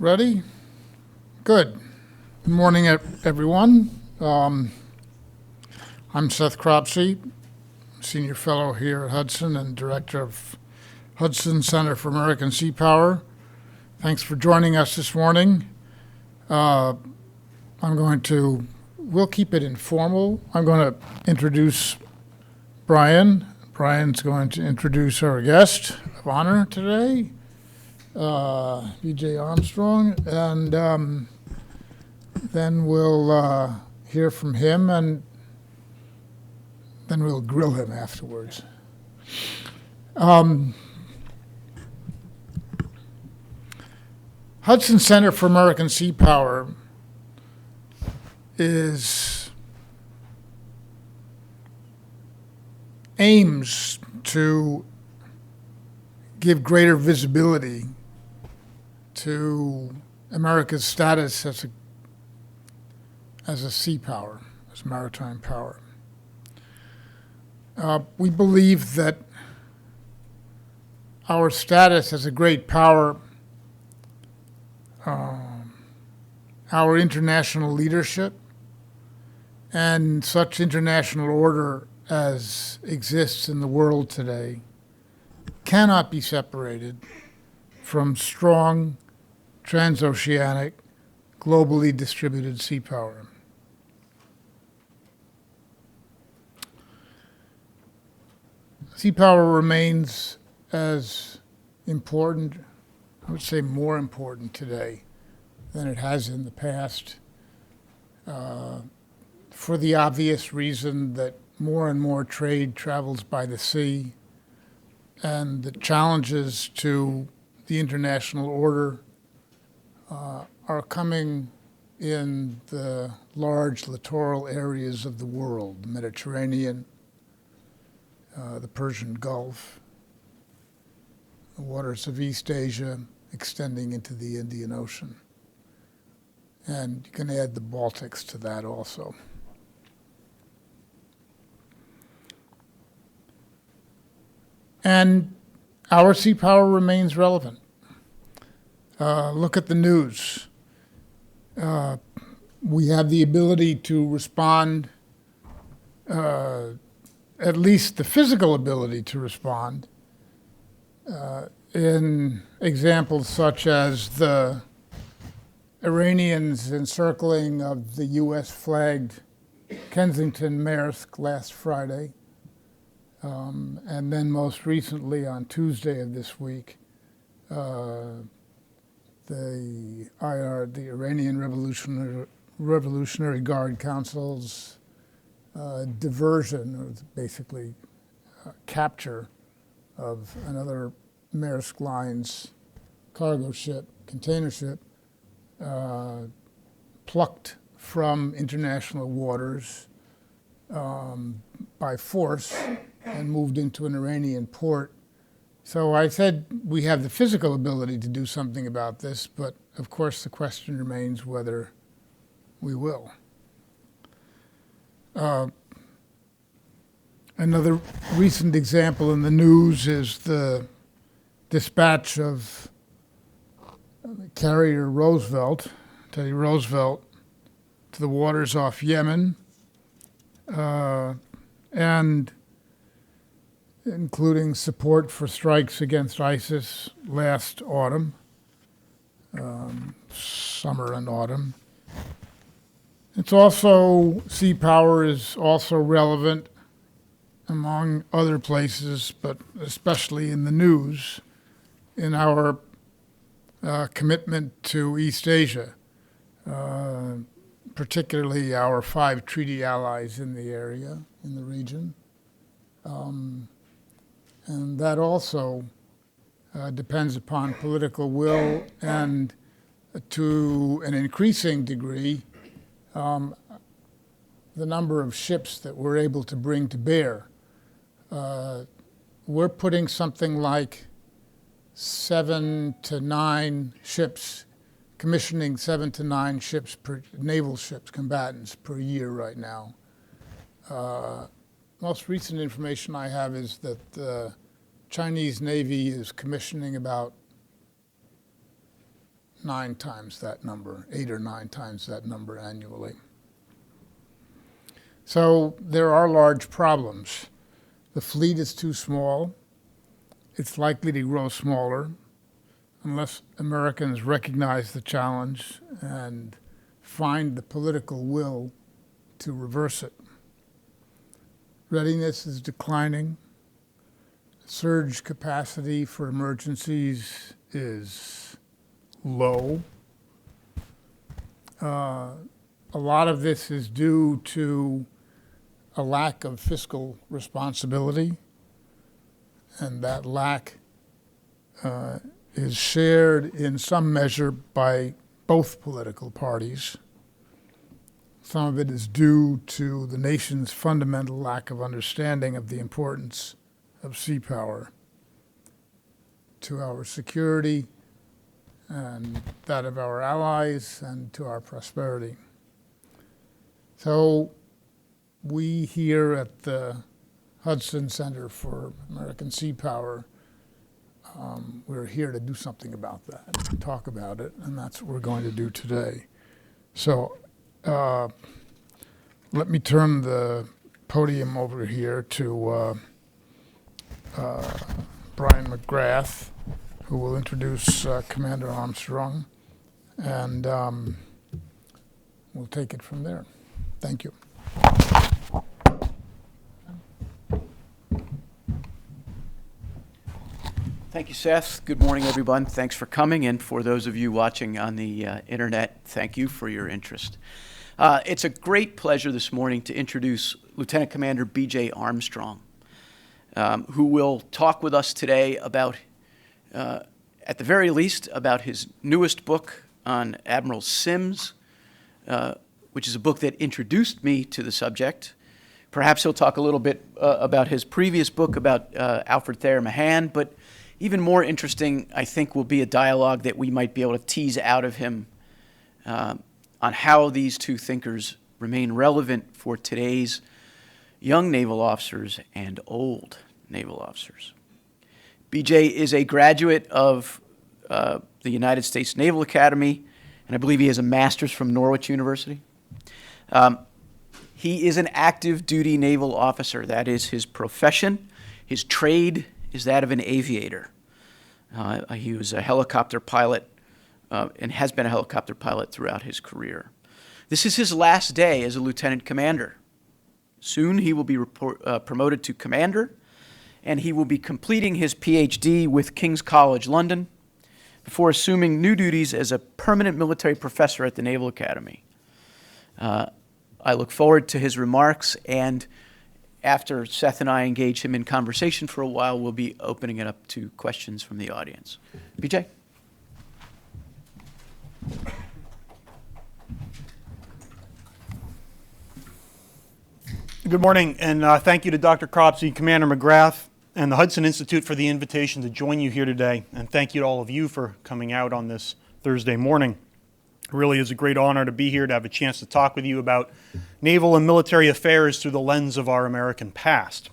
Ready? Good. Good morning, everyone. I'm Seth Cropsey, Senior Fellow here at Hudson and Director of Hudson Center for American Sea Power. Thanks for joining us this morning. We'll keep it informal. I'm going to introduce Brian. Brian's going to introduce our guest of honor today, B.J. Armstrong, and then we'll hear from him, and then we'll grill him afterwards. Hudson Center for American Sea Power aims to give greater visibility to America's status as a sea power, as maritime power. We believe that our status as a great power, our international leadership, and such international order as exists in the world today cannot be separated from strong, transoceanic, globally distributed sea power. Sea power remains as important, I would say more important today than it has in the past, for the obvious reason that more and more trade travels by the sea, and the challenges to the international order are coming in the large littoral areas of the world, the Mediterranean, the Persian Gulf, the waters of East Asia extending into the Indian Ocean. And you can add the Baltics to that also. And our sea power remains relevant. Look at the news. We have the ability to respond, at least the physical ability to respond, in examples such as the Iranians encircling of the U.S.-flagged Kensington-Maersk last Friday, and then most recently on Tuesday of this week, the Iranian Revolutionary Guard Council's diversion, or basically capture of another Maersk Line's cargo ship, container ship, plucked from international waters by force and moved into an Iranian port. So I said we have the physical ability to do something about this, but of course the question remains whether we will. Another recent example in the news is the dispatch of carrier Roosevelt, Teddy Roosevelt, to the waters off Yemen, and including support for strikes against ISIS last autumn, summer and autumn. It's also, sea power is also relevant among other places, but especially in the news, in our commitment to East Asia, particularly our 5 treaty allies in the area, in the region. And that also depends upon political will and, to an increasing degree, the number of ships that we're able to bring to bear. We're putting something like 7 to 9 ships, commissioning 7 to 9 ships naval ships, combatants per year right now. Most recent information I have is that the Chinese Navy is commissioning about 9 times that number, 8 or 9 times that number annually. So there are large problems. The fleet is too small. It's likely to grow smaller unless Americans recognize the challenge and find the political will to reverse it. Readiness is declining. Surge capacity for emergencies is low. A lot of this is due to a lack of fiscal responsibility, and that lack is shared in some measure by both political parties. Some of it is due to the nation's fundamental lack of understanding of the importance of sea power to our security and that of our allies and to our prosperity. So we here at the Hudson Center for American Sea Power, we're here to do something about that, talk about it, and that's what we're going to do today. So let me turn the podium over here to Brian McGrath, who will introduce Commander Armstrong, and we'll take it from there. Thank you. Thank you, Seth. Good morning, everyone. Thanks for coming. And for those of you watching on the internet, thank you for your interest. It's a great pleasure this morning to introduce Lieutenant Commander B.J. Armstrong, who will talk with us today about, at the very least, about his newest book on Admiral Sims, which is a book that introduced me to the subject. Perhaps he'll talk a little bit about his previous book about Alfred Thayer Mahan, but even more interesting, I think, will be a dialogue that we might be able to tease out of him on how these two thinkers remain relevant for today's young naval officers and old naval officers. BJ is a graduate of the United States Naval Academy, and I believe he has a master's from Norwich University. He is an active duty naval officer. That is his profession. His trade is that of an aviator. He was a helicopter pilot and has been a helicopter pilot throughout his career. This is his last day as a lieutenant commander. Soon he will be promoted to commander, and he will be completing his PhD with King's College London before assuming new duties as a permanent military professor at the Naval Academy. I look forward to his remarks, and after Seth and I engage him in conversation for a while, we'll be opening it up to questions from the audience. BJ? Good morning, and thank you to Dr. Cropsey, Commander McGrath, and the Hudson Institute for the invitation to join you here today. And thank you to all of you for coming out on this Thursday morning. It really is a great honor to be here, to have a chance to talk with you about naval and military affairs through the lens of our American past.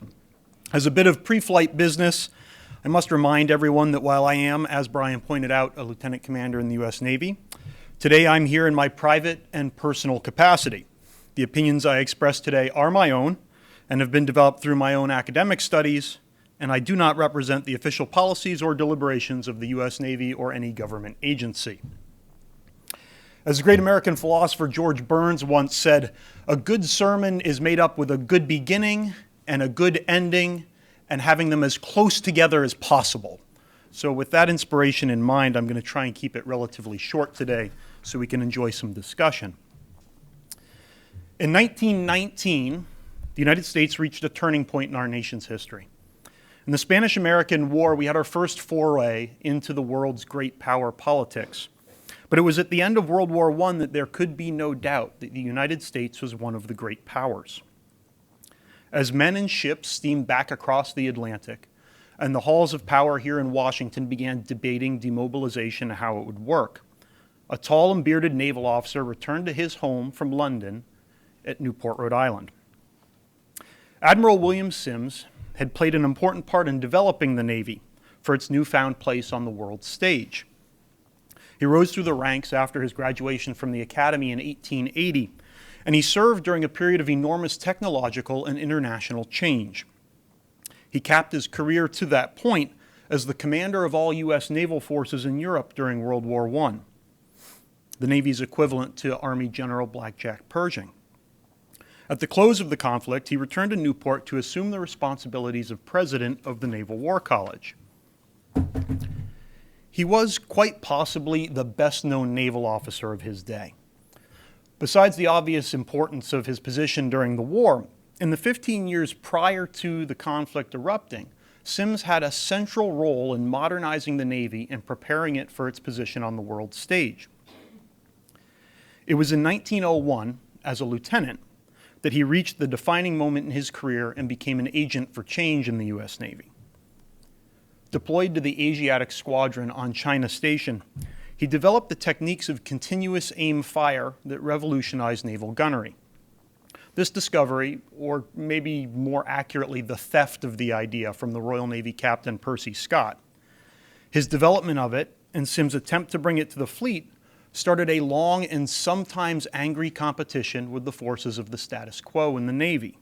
As a bit of pre-flight business, I must remind everyone that while I am, as Brian pointed out, a lieutenant commander in the U.S. Navy, today I'm here in my private and personal capacity. The opinions I express today are my own and have been developed through my own academic studies, and I do not represent the official policies or deliberations of the U.S. Navy or any government agency. As the great American philosopher George Burns once said, a good sermon is made up with a good beginning and a good ending, and having them as close together as possible. So with that inspiration in mind, I'm going to try and keep it relatively short today so we can enjoy some discussion. In 1919, the United States reached a turning point in our nation's history. In the Spanish-American War, we had our first foray into the world's great power politics. But it was at the end of World War I that there could be no doubt that the United States was one of the great powers. As men and ships steamed back across the Atlantic, and the halls of power here in Washington began debating demobilization and how it would work, a tall and bearded naval officer returned to his home from London at Newport, Rhode Island. Admiral William Sims had played an important part in developing the Navy for its newfound place on the world stage. He rose through the ranks after his graduation from the Academy in 1880, and he served during a period of enormous technological and international change. He capped his career to that point as the commander of all U.S. naval forces in Europe during World War I, the Navy's equivalent to Army General Blackjack Pershing. At the close of the conflict, he returned to Newport to assume the responsibilities of president of the Naval War College. He was quite possibly the best-known naval officer of his day. Besides the obvious importance of his position during the war, in the 15 years prior to the conflict erupting, Sims had a central role in modernizing the Navy and preparing it for its position on the world stage. It was in 1901, as a lieutenant, that he reached the defining moment in his career and became an agent for change in the U.S. Navy. Deployed to the Asiatic Squadron on China Station, he developed the techniques of continuous aim fire that revolutionized naval gunnery. This discovery, or maybe more accurately, the theft of the idea from the Royal Navy Captain Percy Scott, his development of it and Sims' attempt to bring it to the fleet started a long and sometimes angry competition with the forces of the status quo in the Navy.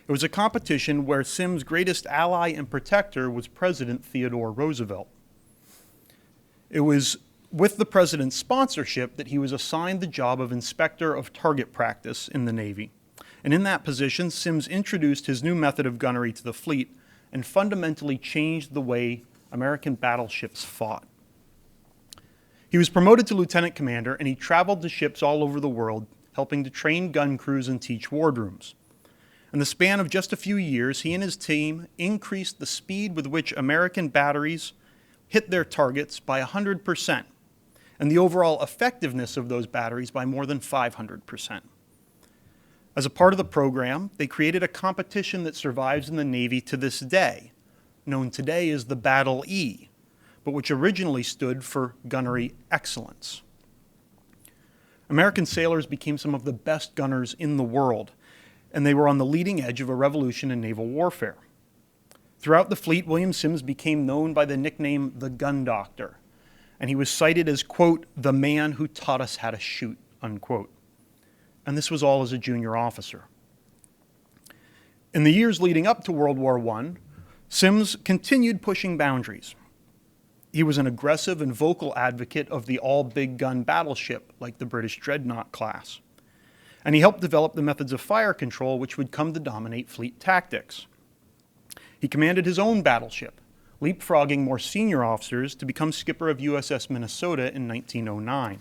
It was a competition where Sims' greatest ally and protector was President Theodore Roosevelt. It was with the president's sponsorship that he was assigned the job of inspector of target practice in the Navy. And in that position, Sims introduced his new method of gunnery to the fleet and fundamentally changed the way American battleships fought. He was promoted to lieutenant commander, and he traveled to ships all over the world, helping to train gun crews and teach wardrooms. In the span of just a few years, he and his team increased the speed with which American batteries hit their targets by 100%, and the overall effectiveness of those batteries by more than 500%. As a part of the program, they created a competition that survives in the Navy to this day, known today as the Battle E, but which originally stood for gunnery excellence. American sailors became some of the best gunners in the world, and they were on the leading edge of a revolution in naval warfare. Throughout the fleet, William Sims became known by the nickname the Gun Doctor, and he was cited as, quote, the man who taught us how to shoot, unquote. And this was all as a junior officer. In the years leading up to World War I, Sims continued pushing boundaries. He was an aggressive and vocal advocate of the all-big gun battleship, like the British Dreadnought class. And he helped develop the methods of fire control which would come to dominate fleet tactics. He commanded his own battleship, leapfrogging more senior officers to become skipper of USS Minnesota in 1909.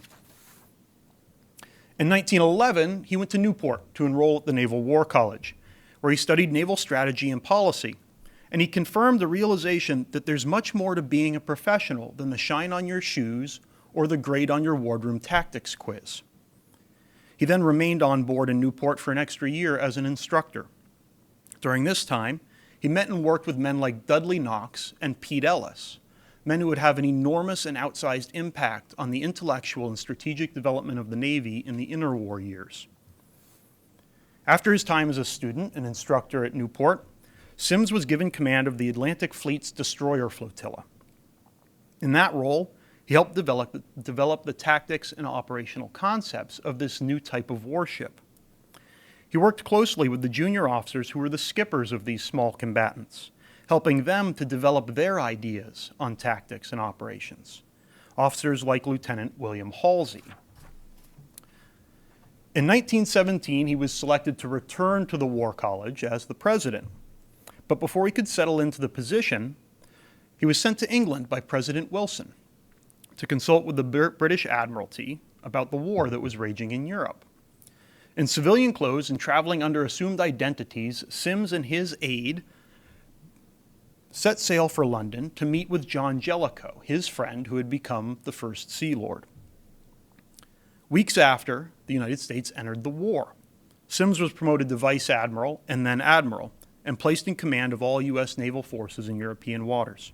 In 1911, he went to Newport to enroll at the Naval War College, where he studied naval strategy and policy, and he confirmed the realization that there's much more to being a professional than the shine on your shoes or the grade on your wardroom tactics quiz. He then remained on board in Newport for an extra year as an instructor. During this time, he met and worked with men like Dudley Knox and Pete Ellis, men who would have an enormous and outsized impact on the intellectual and strategic development of the Navy in the interwar years. After his time as a student and instructor at Newport, Sims was given command of the Atlantic Fleet's destroyer flotilla. In that role, he helped develop the tactics and operational concepts of this new type of warship. He worked closely with the junior officers who were the skippers of these small combatants, helping them to develop their ideas on tactics and operations. Officers like Lieutenant William Halsey. In 1917, he was selected to return to the War College as the president. But before he could settle into the position, he was sent to England by President Wilson to consult with the British Admiralty about the war that was raging in Europe. In civilian clothes and traveling under assumed identities, Sims and his aide set sail for London to meet with John Jellicoe, his friend who had become the first Sea Lord. Weeks after, the United States entered the war. Sims was promoted to Vice Admiral and then Admiral, and placed in command of all U.S. naval forces in European waters.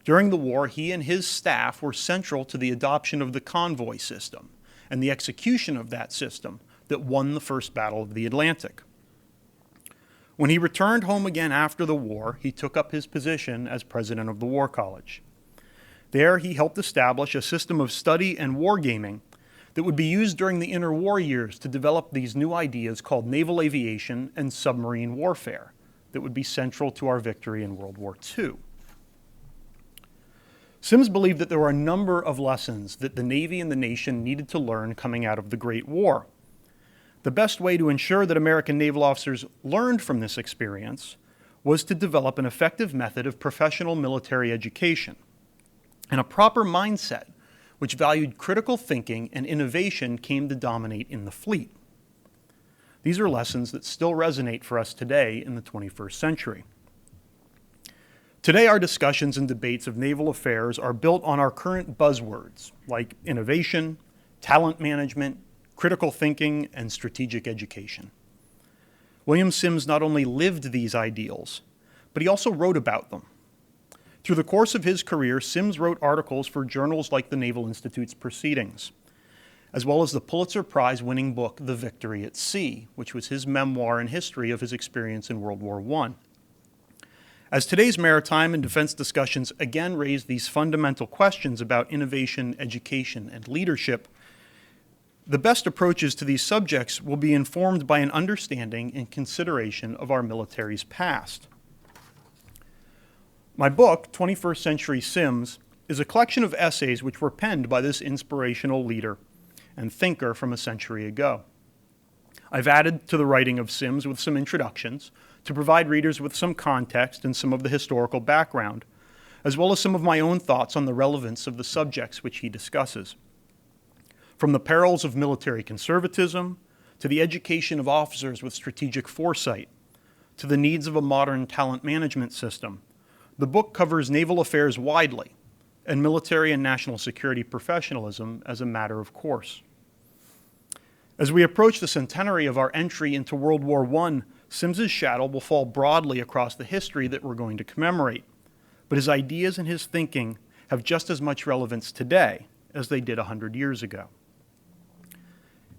During the war, he and his staff were central to the adoption of the convoy system and the execution of that system that won the First Battle of the Atlantic. When he returned home again after the war, he took up his position as president of the War College. There, he helped establish a system of study and wargaming that would be used during the interwar years to develop these new ideas called naval aviation and submarine warfare that would be central to our victory in World War II. Sims believed that there were a number of lessons that the Navy and the nation needed to learn coming out of the Great War. The best way to ensure that American naval officers learned from this experience was to develop an effective method of professional military education and a proper mindset which valued critical thinking and innovation came to dominate in the fleet. These are lessons that still resonate for us today in the 21st century. Today, our discussions and debates of naval affairs are built on our current buzzwords like innovation, talent management, critical thinking, and strategic education. William Sims not only lived these ideals, but he also wrote about them. Through the course of his career, Sims wrote articles for journals like the Naval Institute's Proceedings, as well as the Pulitzer Prize-winning book, The Victory at Sea, which was his memoir and history of his experience in World War I. As today's maritime and defense discussions again raise these fundamental questions about innovation, education, and leadership, the best approaches to these subjects will be informed by an understanding and consideration of our military's past. My book, 21st Century Sims, is a collection of essays which were penned by this inspirational leader and thinker from a century ago. I've added to the writing of Sims with some introductions to provide readers with some context and some of the historical background, as well as some of my own thoughts on the relevance of the subjects which he discusses. From the perils of military conservatism, to the education of officers with strategic foresight, to the needs of a modern talent management system, the book covers naval affairs widely and military and national security professionalism as a matter of course. As we approach the centenary of our entry into World War I, Sims's shadow will fall broadly across the history that we're going to commemorate, but his ideas and his thinking have just as much relevance today as they did 100 years ago.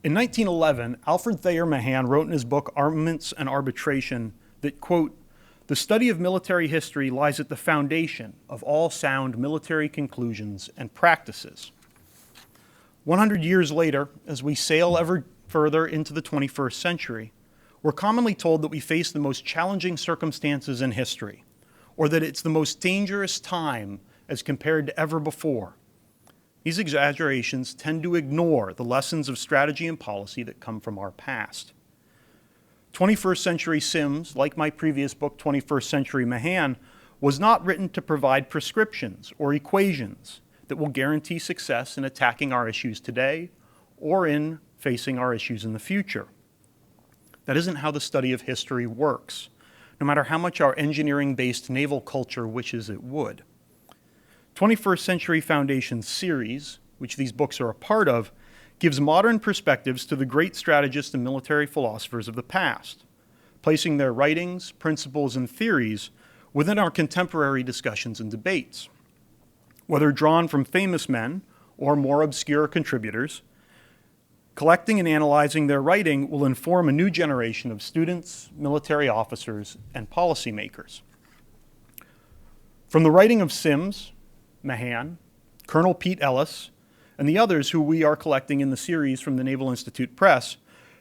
In 1911, Alfred Thayer Mahan wrote in his book Armaments and Arbitration that, quote, "The study of military history lies at the foundation of all sound military conclusions and practices." 100 years later, as we sail ever further into the 21st century, we're commonly told that we face the most challenging circumstances in history, or that it's the most dangerous time as compared to ever before. These exaggerations tend to ignore the lessons of strategy and policy that come from our past. 21st Century Sims, like my previous book, 21st Century Mahan, was not written to provide prescriptions or equations that will guarantee success in attacking our issues today or in facing our issues in the future. That isn't how the study of history works, no matter how much our engineering-based naval culture wishes it would. 21st Century Foundation series, which these books are a part of, gives modern perspectives to the great strategists and military philosophers of the past, placing their writings, principles, and theories within our contemporary discussions and debates. Whether drawn from famous men or more obscure contributors, collecting and analyzing their writing will inform a new generation of students, military officers, and policymakers. From the writing of Sims, Mahan, Colonel Pete Ellis, and the others who we are collecting in the series from the Naval Institute Press,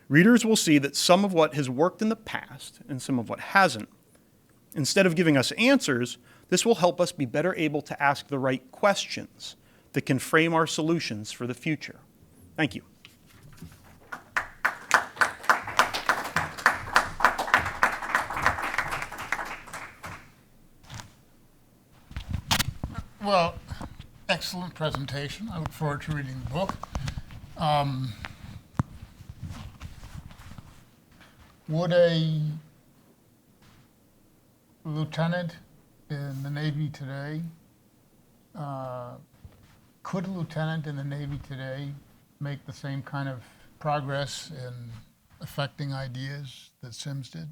readers will see that some of what has worked in the past and some of what hasn't. Instead of giving us answers, this will help us be better able to ask the right questions that can frame our solutions for the future. Thank you. Well, excellent presentation. I look forward to reading the book. Would a lieutenant in the Navy today, could a lieutenant in the Navy today make the same kind of progress in affecting ideas that Sims did?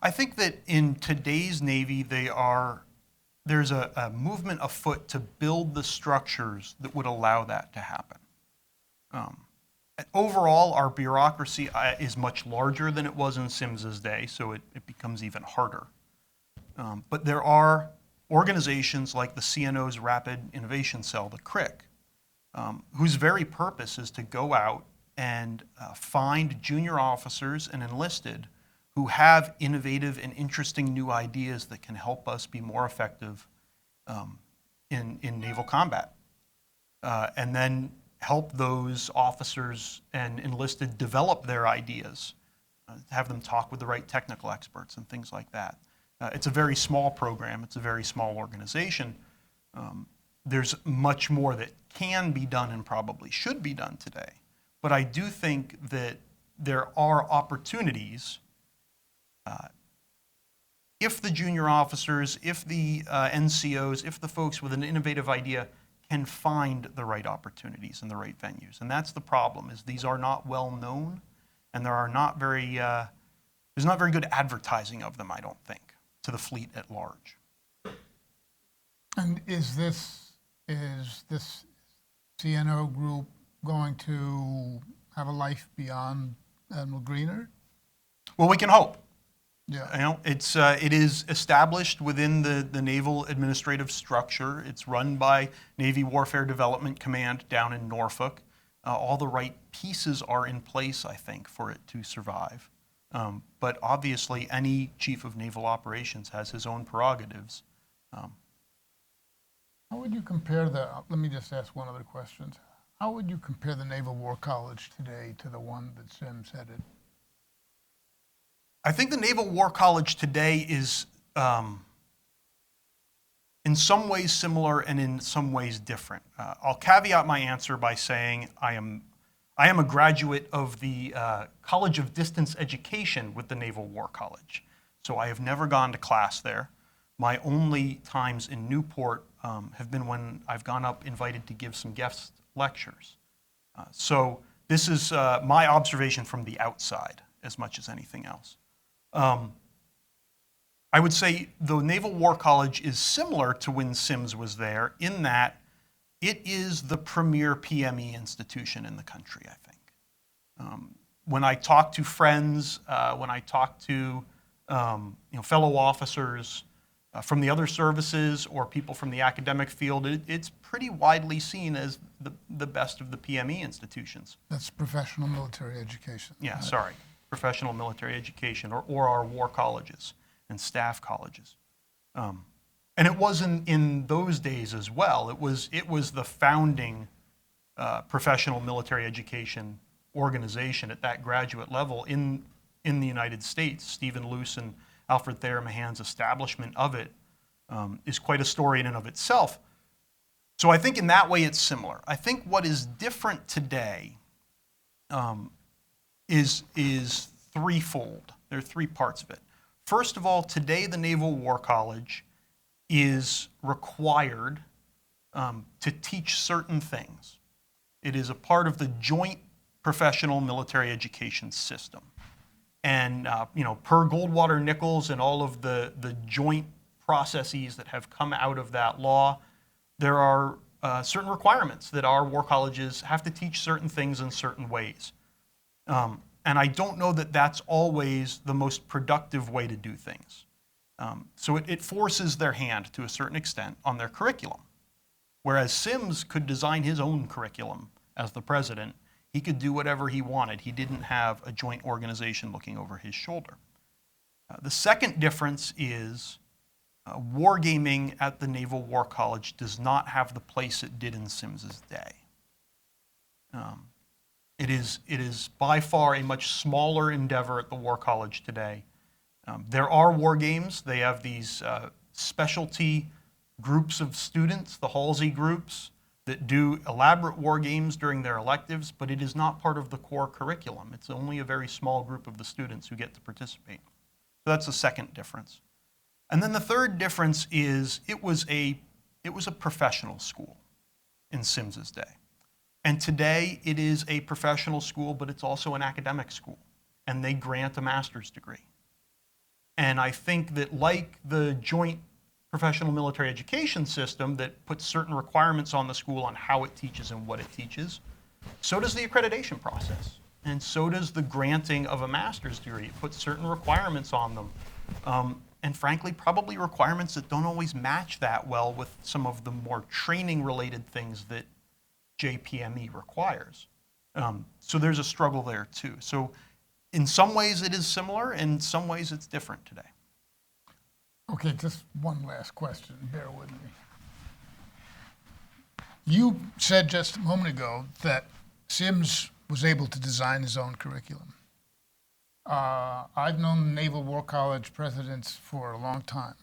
I think that in today's Navy, there's a movement afoot to build the structures that would allow that to happen. Overall, our bureaucracy is much larger than it was in Sims's day, so it becomes even harder. But there are organizations like the CNO's Rapid Innovation Cell, the CRIC, whose very purpose is to go out and find junior officers and enlisted who have innovative and interesting new ideas that can help us be more effective in naval combat. And then help those officers and enlisted develop their ideas, have them talk with the right technical experts and things like that. It's a very small program. It's a very small organization. There's much more that can be done and probably should be done today. But I do think that there are opportunities if the junior officers, if the NCOs, if the folks with an innovative idea can find the right opportunities and the right venues. And that's the problem, is these are not well known, and there are not very, there's not very good advertising of them, I don't think, to the fleet at large. And is this CNO group going to have a life beyond Admiral Greener? Well, we can hope. Yeah. You know, it is established within the Naval Administrative Structure. It's run by Navy Warfare Development Command down in Norfolk. All the right pieces are in place, I think, for it to survive. But obviously, any Chief of Naval Operations has his own prerogatives. How would you compare let me just ask one other question. How would you compare the Naval War College today to the one that Sims headed? I think the Naval War College today is in some ways similar and in some ways different. I'll caveat my answer by saying I am a graduate of the College of Distance Education with the Naval War College. So I have never gone to class there. My only times in Newport have been when I've gone up invited to give some guest lectures. So this is my observation from the outside as much as anything else. I would say the Naval War College is similar to when Sims was there in that it is the premier PME institution in the country, I think. When I talk to friends, when I talk to fellow officers from the other services or people from the academic field, it's pretty widely seen as the best of the PME institutions. That's professional military education. Yeah, right? sorry. Professional military education, or our war colleges and staff colleges. And it wasn't in those days as well. It was the founding professional military education organization at that graduate level in the United States. Stephen Luce and Alfred Thayer Mahan's establishment of it is quite a story in and of itself. So I think in that way it's similar. I think what is different today is threefold. There are three parts of it. First of all, today the Naval War College is required to teach certain things. It is a part of the joint professional military education system. And per Goldwater-Nichols and all of the joint processes that have come out of that law, there are certain requirements that our war colleges have to teach certain things in certain ways. And I don't know that that's always the most productive way to do things. So it forces their hand to a certain extent on their curriculum. Whereas Sims could design his own curriculum as the president. He could do whatever he wanted. He didn't have a joint organization looking over his shoulder. The second difference is wargaming at the Naval War College does not have the place it did in Sims's day. It is by far a much smaller endeavor at the War College today. There are war games. They have these specialty groups of students, the Halsey groups, that do elaborate war games during their electives, but it is not part of the core curriculum. It's only a very small group of the students who get to participate. So that's the second difference. And then the third difference is it was a professional school in Sims's day. And today it is a professional school, but it's also an academic school, and they grant a master's degree. And I think that like the joint professional military education system that puts certain requirements on the school on how it teaches and what it teaches, so does the accreditation process. And so does the granting of a master's degree. It puts certain requirements on them. and frankly, probably requirements that don't always match that well with some of the more training-related things that JPME requires. So there's a struggle there too. So in some ways it is similar, in some ways it's different today. Okay, just one last question, bear with me. You said just a moment ago that Sims was able to design his own curriculum. I've known Naval War College presidents for a long time.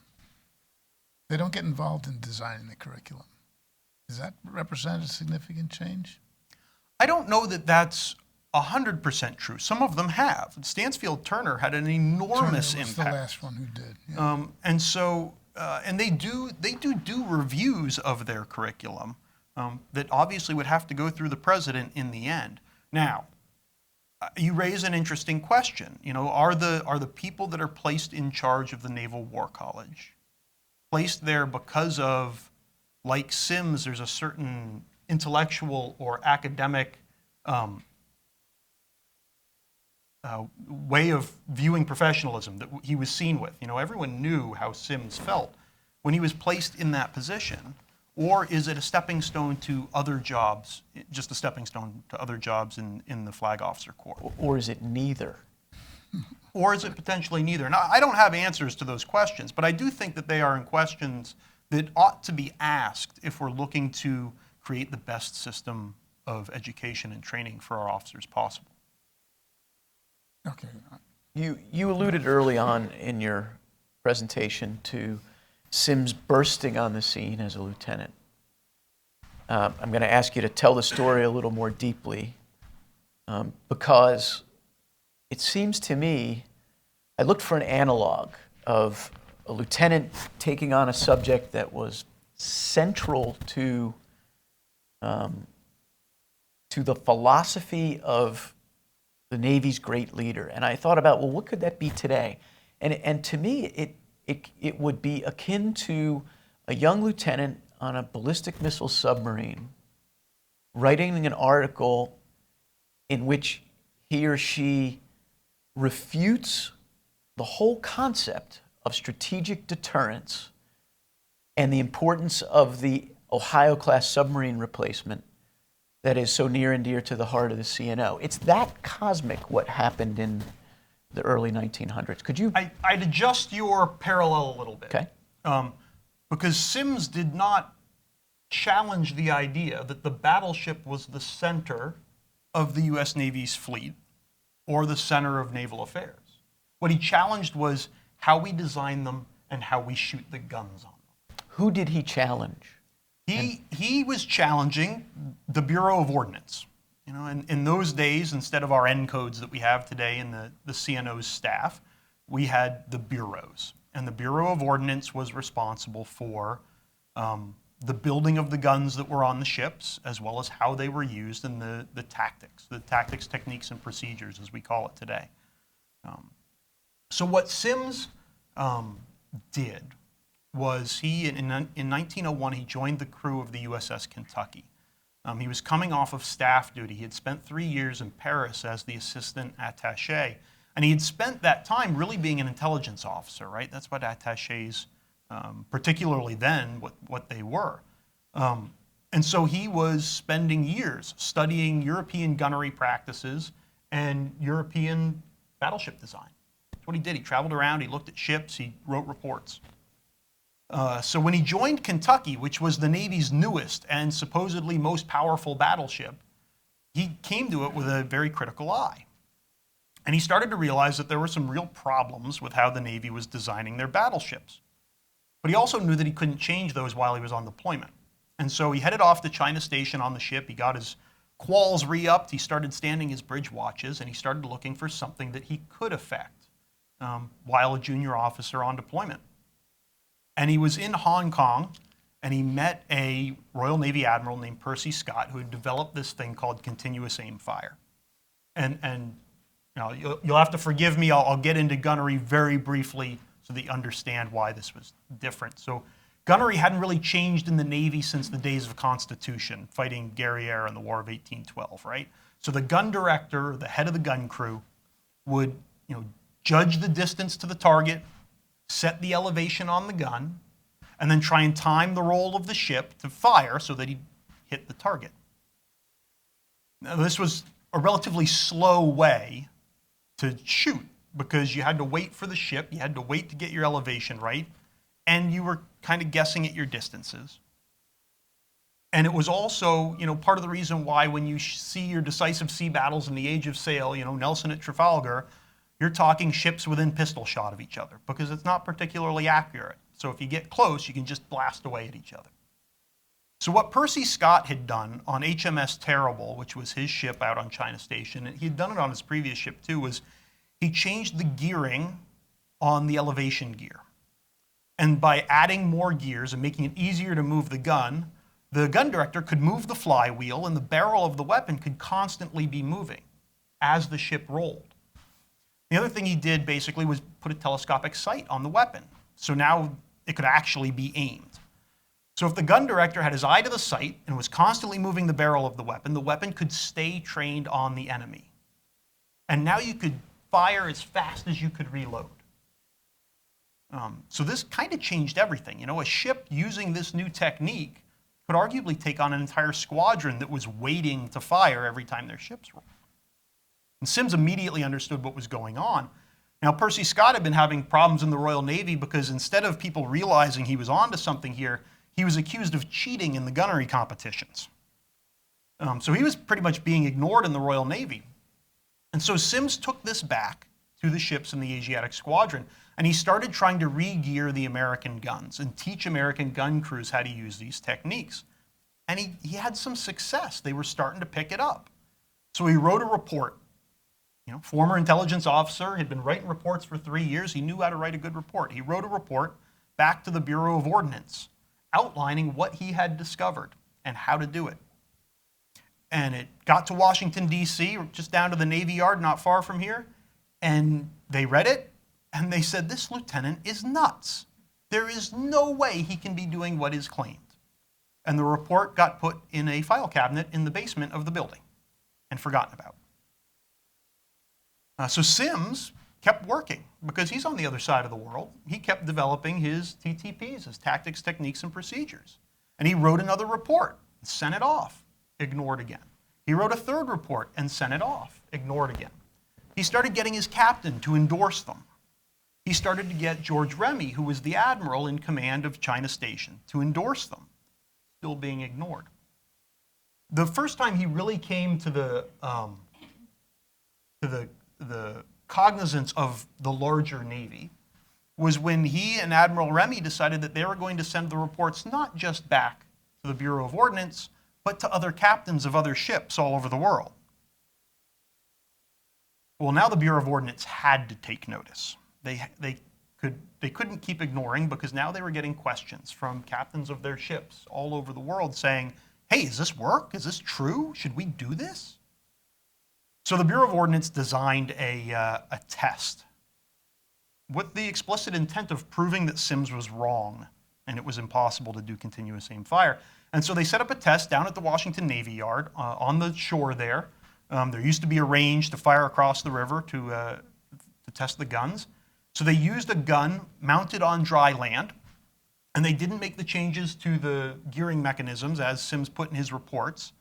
They don't get involved in designing the curriculum. Does that represent a significant change? I don't know that that's 100% true. Some of them have. Stansfield Turner had an enormous Turner was impact. the last one who did. Yeah. And so, and they do reviews of their curriculum that obviously would have to go through the president in the end. Now, you raise an interesting question. You know, are the people that are placed in charge of the Naval War College placed there because of, like Sims, there's a certain intellectual or academic way of viewing professionalism that he was seen with? You know, everyone knew how Sims felt when he was placed in that position. Or is it a stepping stone to other jobs, just a stepping stone to other jobs in the Flag Officer Corps? Or is it neither? Or is it potentially neither? Now, I don't have answers to those questions, but I do think that they are questions that ought to be asked if we're looking to create the best system of education and training for our officers possible. Okay. You alluded early on in your presentation to Sims bursting on the scene as a lieutenant. I'm going to ask you to tell the story a little more deeply because it seems to me, I looked for an analog of a lieutenant taking on a subject that was central to the philosophy of the Navy's great leader. And I thought about, well, what could that be today? And to me, it would be akin to a young lieutenant on a ballistic missile submarine writing an article in which he or she refutes the whole concept of strategic deterrence and the importance of the Ohio-class submarine replacement that is so near and dear to the heart of the CNO. It's that cosmic what happened in the early 1900s. Could you? I'd adjust your parallel a little bit. Okay. Because Sims did not challenge the idea that the battleship was the center of the U.S. Navy's fleet or the center of naval affairs. What he challenged was how we design them and how we shoot the guns on them. Who did he challenge? He was challenging the Bureau of Ordnance. You know, in those days, instead of our N codes that we have today in the CNO's staff, we had the bureaus. And the Bureau of Ordnance was responsible for the building of the guns that were on the ships, as well as how they were used and the tactics, techniques, and procedures, as we call it today. So what Sims did was in 1901, he joined the crew of the USS Kentucky. He was coming off of staff duty. He had spent 3 years in Paris as the assistant attaché. And he had spent that time really being an intelligence officer, right? That's what attachés, particularly then, what they were. And so he was spending years studying European gunnery practices and European battleship design. That's what he did. He traveled around, he looked at ships, he wrote reports. So when he joined Kentucky, which was the Navy's newest and supposedly most powerful battleship, he came to it with a very critical eye. And he started to realize that there were some real problems with how the Navy was designing their battleships. But he also knew that he couldn't change those while he was on deployment. And so he headed off to China Station on the ship. He got his quals re-upped. He started standing his bridge watches, and he started looking for something that he could affect while a junior officer on deployment. And he was in Hong Kong, and he met a Royal Navy admiral named Percy Scott, who had developed this thing called continuous aim fire. And you know, you'll have to forgive me. I'll get into gunnery very briefly so that you understand why this was different. So gunnery hadn't really changed in the Navy since the days of Constitution, fighting Guerriere in the War of 1812, right? So the gun director, the head of the gun crew, would judge the distance to the target, set the elevation on the gun, and then try and time the roll of the ship to fire so that he'd hit the target. Now, this was a relatively slow way to shoot because you had to wait for the ship, you had to wait to get your elevation right, and you were kind of guessing at your distances. And it was also, part of the reason why when you see your decisive sea battles in the Age of Sail, Nelson at Trafalgar, you're talking ships within pistol shot of each other because it's not particularly accurate. So if you get close, you can just blast away at each other. So what Percy Scott had done on HMS Terrible, which was his ship out on China Station, and he had done it on his previous ship too, was he changed the gearing on the elevation gear. And by adding more gears and making it easier to move the gun director could move the flywheel and the barrel of the weapon could constantly be moving as the ship rolled. The other thing he did basically was put a telescopic sight on the weapon. So now it could actually be aimed. So if the gun director had his eye to the sight and was constantly moving the barrel of the weapon could stay trained on the enemy. And now you could fire as fast as you could reload. So this kind of changed everything. A ship using this new technique could arguably take on an entire squadron that was waiting to fire every time their ships rolled. And Sims immediately understood what was going on. Now, Percy Scott had been having problems in the Royal Navy because instead of people realizing he was onto something here, he was accused of cheating in the gunnery competitions. So he was pretty much being ignored in the Royal Navy. And so Sims took this back to the ships in the Asiatic Squadron, and he started trying to re-gear the American guns and teach American gun crews how to use these techniques. And he had some success. They were starting to pick it up. So he wrote a report. Former intelligence officer, had been writing reports for 3 years. He knew how to write a good report. He wrote a report back to the Bureau of Ordnance outlining what he had discovered and how to do it. And it got to Washington, D.C., just down to the Navy Yard, not far from here. And they read it, and they said, this lieutenant is nuts. There is no way he can be doing what is claimed. And the report got put in a file cabinet in the basement of the building and forgotten about. So Sims kept working because he's on the other side of the world. He kept developing his TTPs, his tactics, techniques, and procedures. And he wrote another report, sent it off, ignored again. He wrote a third report and sent it off, ignored again. He started getting his captain to endorse them. He started to get George Remy, who was the admiral in command of China Station, to endorse them, still being ignored. The first time he really came to the cognizance of the larger Navy was when he and Admiral Remy decided that they were going to send the reports not just back to the Bureau of Ordnance, but to other captains of other ships all over the world. Well, now the Bureau of Ordnance had to take notice. They couldn't keep ignoring because now they were getting questions from captains of their ships all over the world saying, hey, does this work? Is this true? Should we do this? So the Bureau of Ordnance designed a test with the explicit intent of proving that Sims was wrong and it was impossible to do continuous aim fire. And so they set up a test down at the Washington Navy Yard on the shore there. There used to be a range to fire across the river to test the guns. So they used a gun mounted on dry land, and they didn't make the changes to the gearing mechanisms as Sims put in his reports.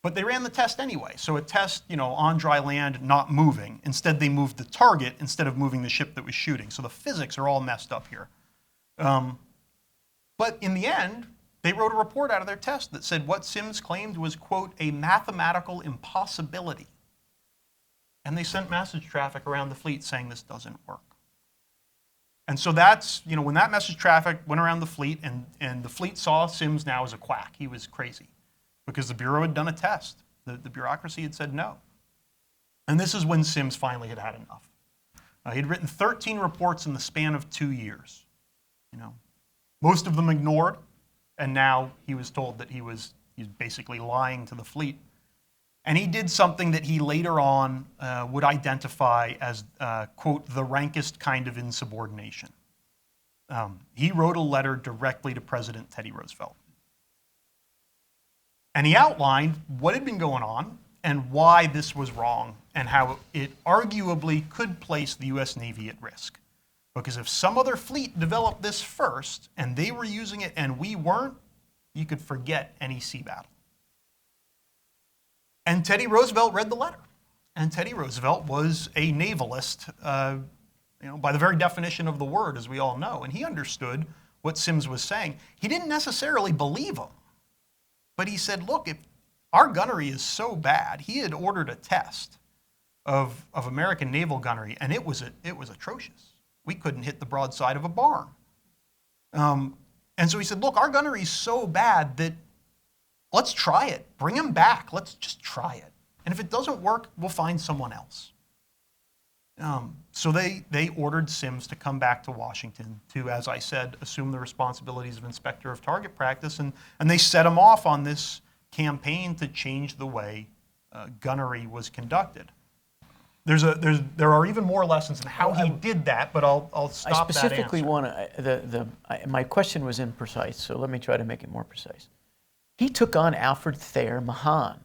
But they ran the test anyway. So a test, on dry land, not moving. Instead, they moved the target instead of moving the ship that was shooting. So the physics are all messed up here. But in the end, they wrote a report out of their test that said what Sims claimed was, quote, a mathematical impossibility. And they sent message traffic around the fleet saying this doesn't work. And so that's, when that message traffic went around the fleet and the fleet saw Sims now as a quack, he was crazy. Because the Bureau had done a test. The bureaucracy had said no. And this is when Sims finally had had enough. He'd written 13 reports in the span of 2 years. Most of them ignored, and now he was told that he's basically lying to the fleet. And he did something that he later on would identify as, quote, the rankest kind of insubordination. He wrote a letter directly to President Teddy Roosevelt. And he outlined what had been going on and why this was wrong and how it arguably could place the U.S. Navy at risk. Because if some other fleet developed this first and they were using it and we weren't, you could forget any sea battle. And Teddy Roosevelt read the letter. And Teddy Roosevelt was a navalist, by the very definition of the word, as we all know. And he understood what Sims was saying. He didn't necessarily believe him. But he said, look, if our gunnery is so bad, he had ordered a test of American naval gunnery, and it was atrocious. We couldn't hit the broadside of a barn. And so he said, look, our gunnery is so bad that let's try it. Bring him back. Let's just try it. And if it doesn't work, we'll find someone else. So they ordered Sims to come back to Washington to, as I said, assume the responsibilities of inspector of target practice, and they set him off on this campaign to change the way gunnery was conducted. There are even more lessons in how he did that, but I'll stop that I answer. specifically want to, my question was imprecise, so let me try to make it more precise. He took on Alfred Thayer Mahan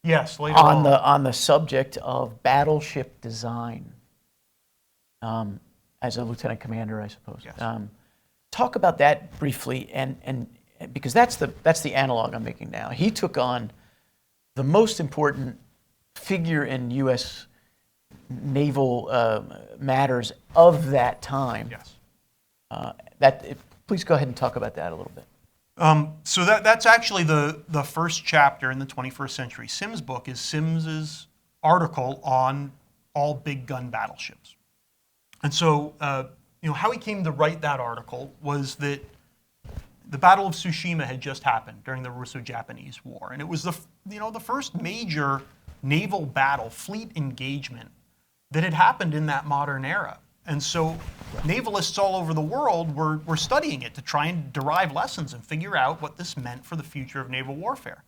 Yes, later on. on the subject of battleship design, as a lieutenant commander, I suppose. Yes. Talk about that briefly, and because that's the analog I'm making now. He took on the most important figure in U.S. naval matters of that time. Yes. Please go ahead and talk about that a little bit. So that's actually the first chapter in the 21st Century Sims book is Sims's article on all big gun battleships. And so, how he came to write that article was that the Battle of Tsushima had just happened during the Russo-Japanese War, and it was the first major naval battle, fleet engagement that had happened in that modern era. And so navalists all over the world were studying it to try and derive lessons and figure out what this meant for the future of naval warfare.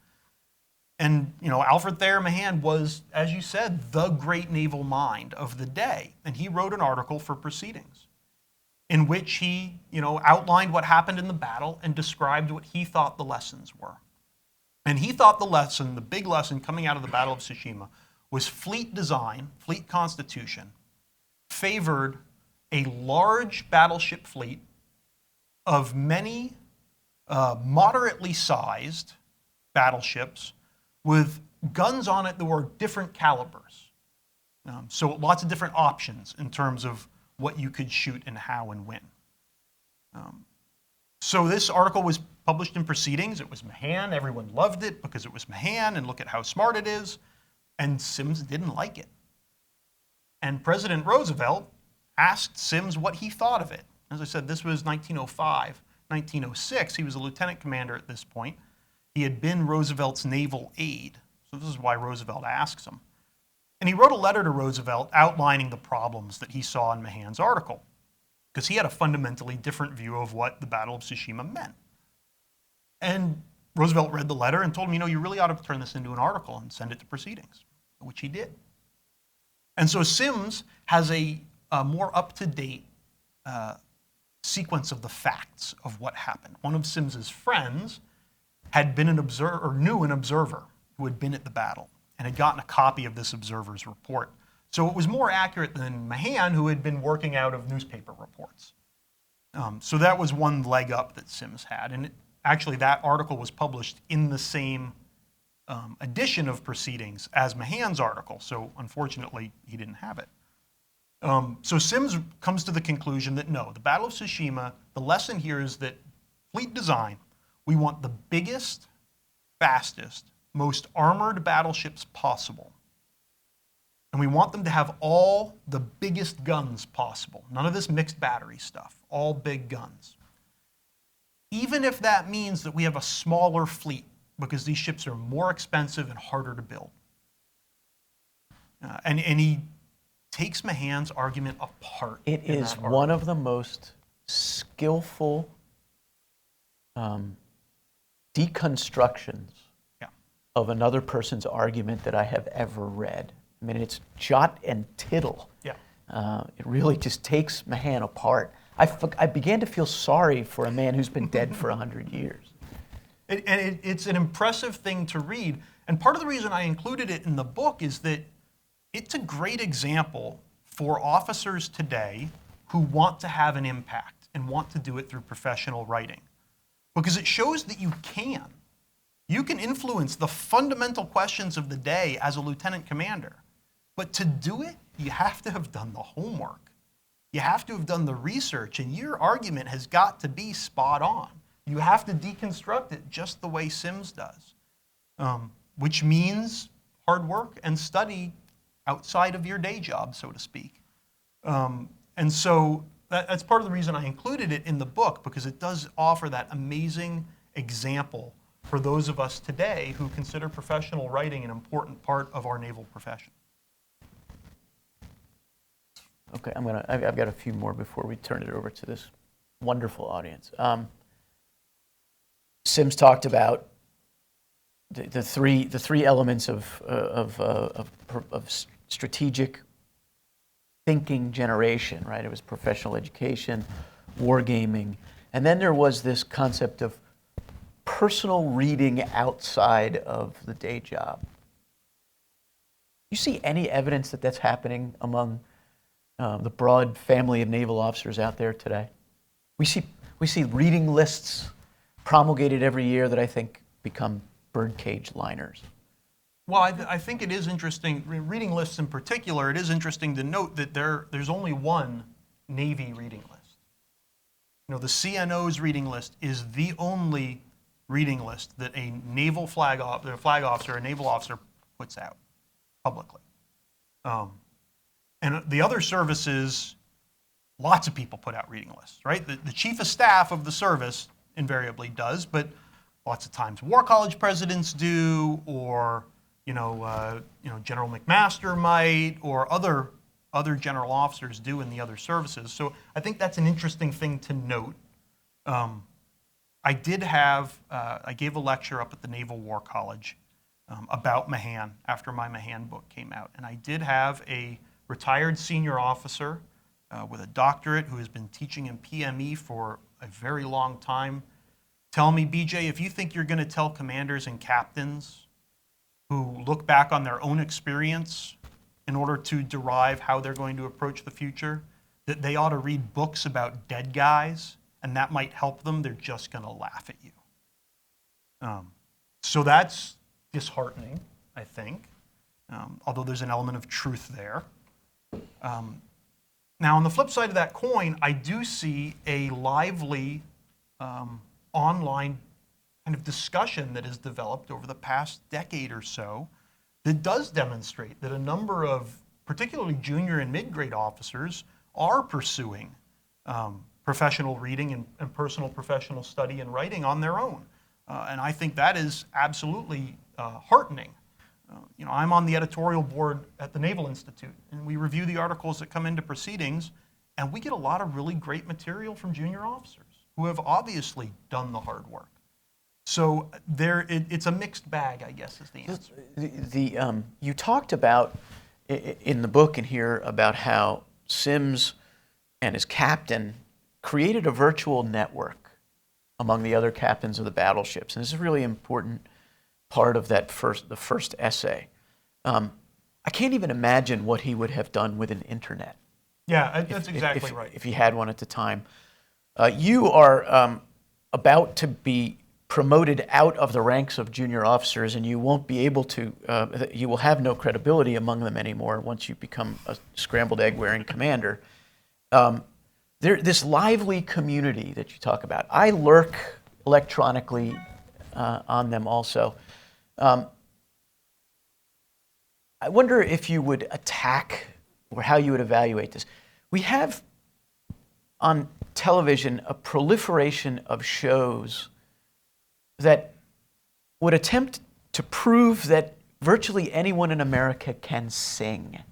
And, Alfred Thayer Mahan was, as you said, the great naval mind of the day. And he wrote an article for Proceedings in which he, outlined what happened in the battle and described what he thought the lessons were. And he thought the big lesson coming out of the Battle of Tsushima was fleet design, fleet constitution, favored a large battleship fleet of many moderately sized battleships with guns on it that were different calibers. So lots of different options in terms of what you could shoot and how and when. So this article was published in Proceedings. It was Mahan. Everyone loved it because it was Mahan, and look at how smart it is. And Sims didn't like it. And President Roosevelt asked Sims what he thought of it. As I said, this was 1905. 1906, he was a lieutenant commander at this point. He had been Roosevelt's naval aide. So this is why Roosevelt asks him. And he wrote a letter to Roosevelt outlining the problems that he saw in Mahan's article, because he had a fundamentally different view of what the Battle of Tsushima meant. And Roosevelt read the letter and told him, you really ought to turn this into an article and send it to Proceedings, which he did. And so Sims has a more up-to-date sequence of the facts of what happened. One of Sims's friends had been knew an observer who had been at the battle and had gotten a copy of this observer's report. So it was more accurate than Mahan, who had been working out of newspaper reports. So that was one leg up that Sims had. And actually, that article was published in the same edition of Proceedings as Mahan's article. So unfortunately, he didn't have it. So Sims comes to the conclusion that no, the Battle of Tsushima, the lesson here is that fleet design, we want the biggest, fastest, most armored battleships possible. And we want them to have all the biggest guns possible. None of this mixed battery stuff, all big guns. Even if that means that we have a smaller fleet, because these ships are more expensive and harder to build. And he takes Mahan's argument apart. It is one of the most skillful deconstructions of another person's argument that I have ever read. I mean, it's jot and tittle. Yeah. It really just takes Mahan apart. I began to feel sorry for a man who's been dead for 100 years. It's an impressive thing to read. And part of the reason I included it in the book is that it's a great example for officers today who want to have an impact and want to do it through professional writing. Because it shows that you can. You can influence the fundamental questions of the day as a lieutenant commander. But to do it, you have to have done the homework. You have to have done the research, and your argument has got to be spot on. You have to deconstruct it just the way Sims does, which means hard work and study outside of your day job, so to speak. And so that's part of the reason I included it in the book, because it does offer that amazing example for those of us today who consider professional writing an important part of our naval profession. Okay, I've got a few more before we turn it over to this wonderful audience. Sims talked about the three elements of strategic thinking generation, right? It was professional education, wargaming, and then there was this concept of personal reading outside of the day job. You see any evidence that that's happening among the broad family of naval officers out there today? We see reading lists promulgated every year that I think become birdcage liners. Well, I think it is interesting, reading lists in particular, it is interesting to note that there's only one Navy reading list. You know, the CNO's reading list is the only reading list that a naval flag officer, a naval officer puts out publicly. And the other services, lots of people put out reading lists, right? The chief of staff of the service invariably does, but lots of times War College presidents do, or General McMaster might, or other general officers do in the other services. So I think that's an interesting thing to note. I gave a lecture up at the Naval War College about Mahan after my Mahan book came out, and I did have a retired senior officer with a doctorate who has been teaching in PME for a very long time tell me, BJ, if you think you're going to tell commanders and captains who look back on their own experience in order to derive how they're going to approach the future, that they ought to read books about dead guys and that might help them, they're just going to laugh at you. So that's disheartening, I think, although there's an element of truth there. Now, on the flip side of that coin, I do see a lively online kind of discussion that has developed over the past decade or so that does demonstrate that a number of particularly junior and mid-grade officers are pursuing professional reading and personal professional study and writing on their own. And I think that is absolutely heartening. I'm on the editorial board at the Naval Institute, and we review the articles that come into proceedings, and we get a lot of really great material from junior officers who have obviously done the hard work. So it's a mixed bag, I guess, is the answer. You talked about, in the book and here, about how Sims and his captain created a virtual network among the other captains of the battleships. And this is a really important part of the first essay. I can't even imagine what he would have done with an internet. Yeah, that's exactly right. If he had one at the time. You are about to be promoted out of the ranks of junior officers, and you won't be able to, you will have no credibility among them anymore once you become a scrambled egg wearing commander. This lively community that you talk about, I lurk electronically on them also. I wonder if you would attack or how you would evaluate this. We have on television a proliferation of shows that would attempt to prove that virtually anyone in America can sing,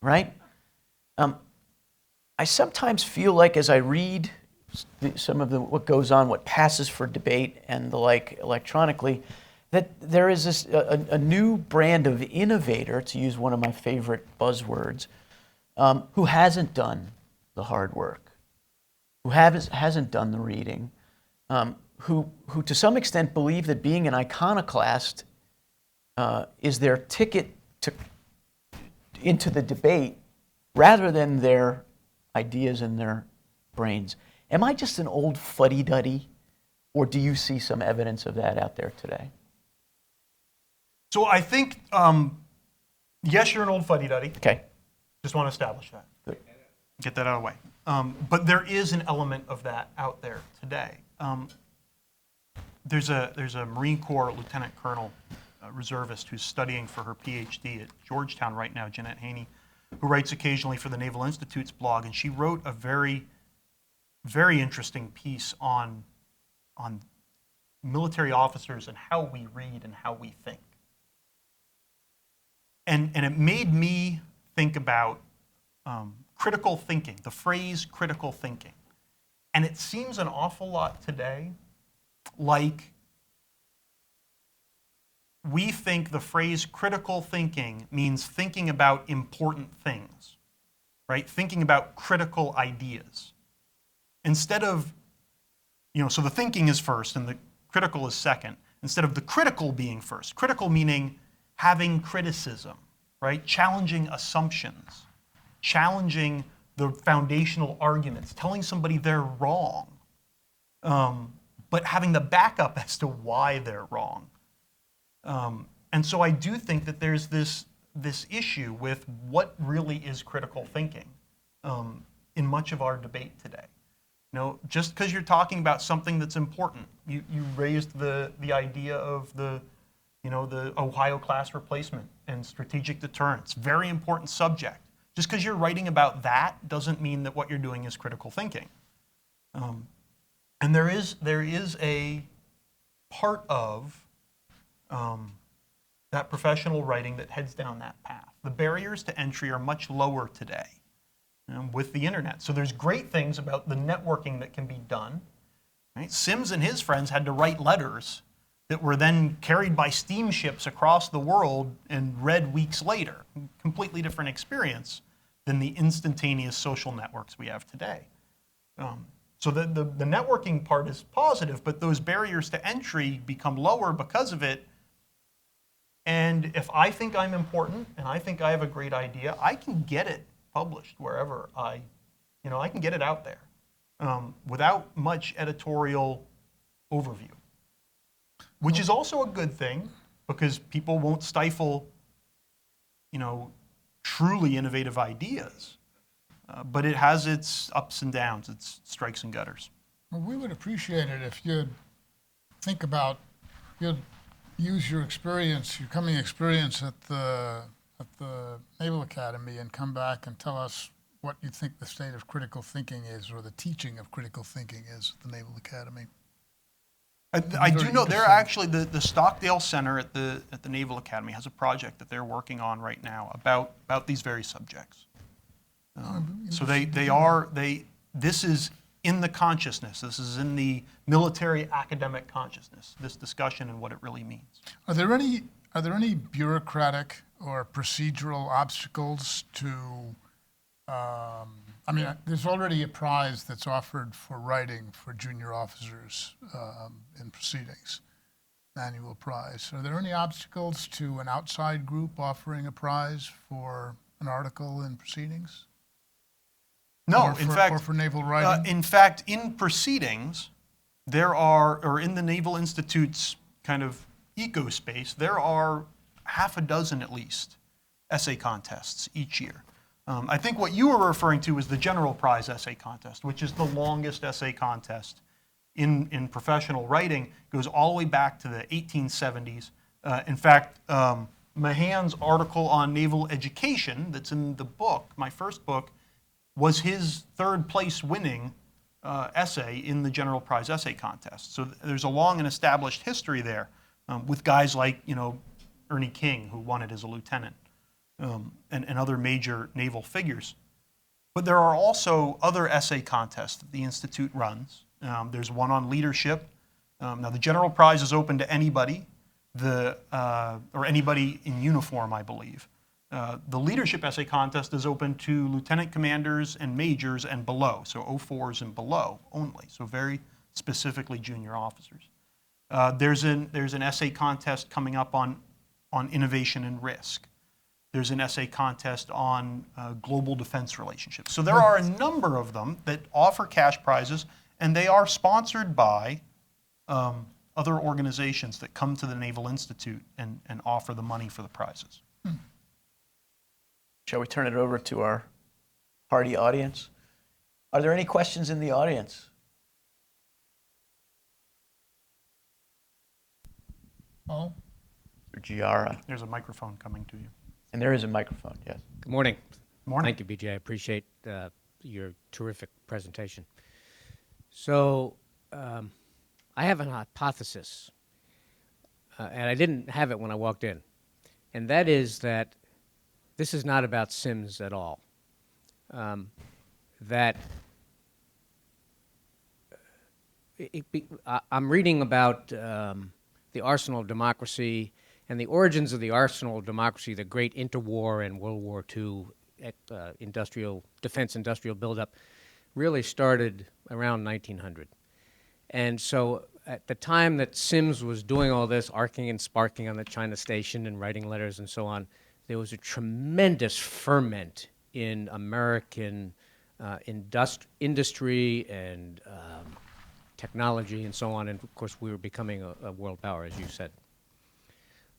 right? I sometimes feel like as I read some of what goes on, what passes for debate and the like electronically, that there is a new brand of innovator, to use one of my favorite buzzwords, who hasn't done the hard work, who hasn't done the reading, who to some extent believe that being an iconoclast is their ticket into the debate rather than their ideas in their brains. Am I just an old fuddy-duddy, or do you see some evidence of that out there today? So I think, yes, you're an old fuddy-duddy. Okay, Just want to establish that. good. Get that out of the way. But there is an element of that out there today. There's a Marine Corps lieutenant colonel reservist who's studying for her PhD at Georgetown right now, Jeanette Haney, who writes occasionally for the Naval Institute's blog, and she wrote a very, very interesting piece on military officers and how we read and how we think. And it made me think about critical thinking, the phrase critical thinking. And it seems an awful lot today like we think the phrase critical thinking means thinking about important things, right? Thinking about critical ideas. Instead of, so the thinking is first and the critical is second, instead of the critical being first. Critical meaning having criticism, right? Challenging assumptions, challenging the foundational arguments, telling somebody they're wrong, but having the backup as to why they're wrong. And so I do think that there's this issue with what really is critical thinking in much of our debate today. Just because you're talking about something that's important, you raised the idea of the Ohio class replacement and strategic deterrence, very important subject. Just because you're writing about that doesn't mean that what you're doing is critical thinking. And there is a part of that professional writing that heads down that path. The barriers to entry are much lower today with the internet. So there's great things about the networking that can be done. Right? Sims and his friends had to write letters that were then carried by steamships across the world and read weeks later. Completely different experience than the instantaneous social networks we have today. So the networking part is positive, but those barriers to entry become lower because of it. And if I think I'm important and I think I have a great idea, I can get it published wherever I can get it out there without much editorial overview, which is also a good thing because people won't stifle, truly innovative ideas. But it has its ups and downs, its strikes and gutters. Well, we would appreciate it if you'd you'd use your experience, your coming experience at the Naval Academy, and come back and tell us what you think the state of critical thinking is, or the teaching of critical thinking is at the Naval Academy. I do know they're actually the Stockdale Center at the Naval Academy has a project that they're working on right now about these very subjects. So this is in the consciousness. This is in the military academic consciousness. This discussion and what it really means. Are there any bureaucratic or procedural obstacles to? There's already a prize that's offered for writing for junior officers in proceedings, annual prize. Are there any obstacles to an outside group offering a prize for an article in proceedings? No, or for naval writing? In fact, in proceedings, there are, or in the Naval Institute's kind of eco-space, there are half a dozen at least essay contests each year. I think what you were referring to was the General Prize Essay Contest, which is the longest essay contest in professional writing. It goes all the way back to the 1870s. In fact, Mahan's article on naval education that's in the book, my first book, was his third place winning essay in the General Prize Essay Contest. So there's a long and established history there with guys like, Ernie King, who won it as a lieutenant, and other major naval figures. But there are also other essay contests that the Institute runs. There's one on leadership. Now the General Prize is open to anybody, or anybody in uniform, I believe. The leadership essay contest is open to lieutenant commanders and majors and below, so 04s and below only, so very specifically junior officers. There's an essay contest coming up on innovation and risk. There's an essay contest on global defense relationships. So there are a number of them that offer cash prizes, and they are sponsored by other organizations that come to the Naval Institute and offer the money for the prizes. Shall we turn it over to our hardy audience? Are there any questions in the audience? Oh, For Giara. There's a microphone coming to you. And there is a microphone, yes. Good morning. Morning. Thank you, BJ. I appreciate your terrific presentation. So, I have an hypothesis, and I didn't have it when I walked in, and that is that this is not about Sims at all. I'm reading about the arsenal of democracy and the origins of the arsenal of democracy, the great interwar and World War II defense industrial buildup, really started around 1900. And so at the time that Sims was doing all this, arcing and sparking on the China station and writing letters and so on, there was a tremendous ferment in American industry and technology and so on. And of course, we were becoming a world power, as you said.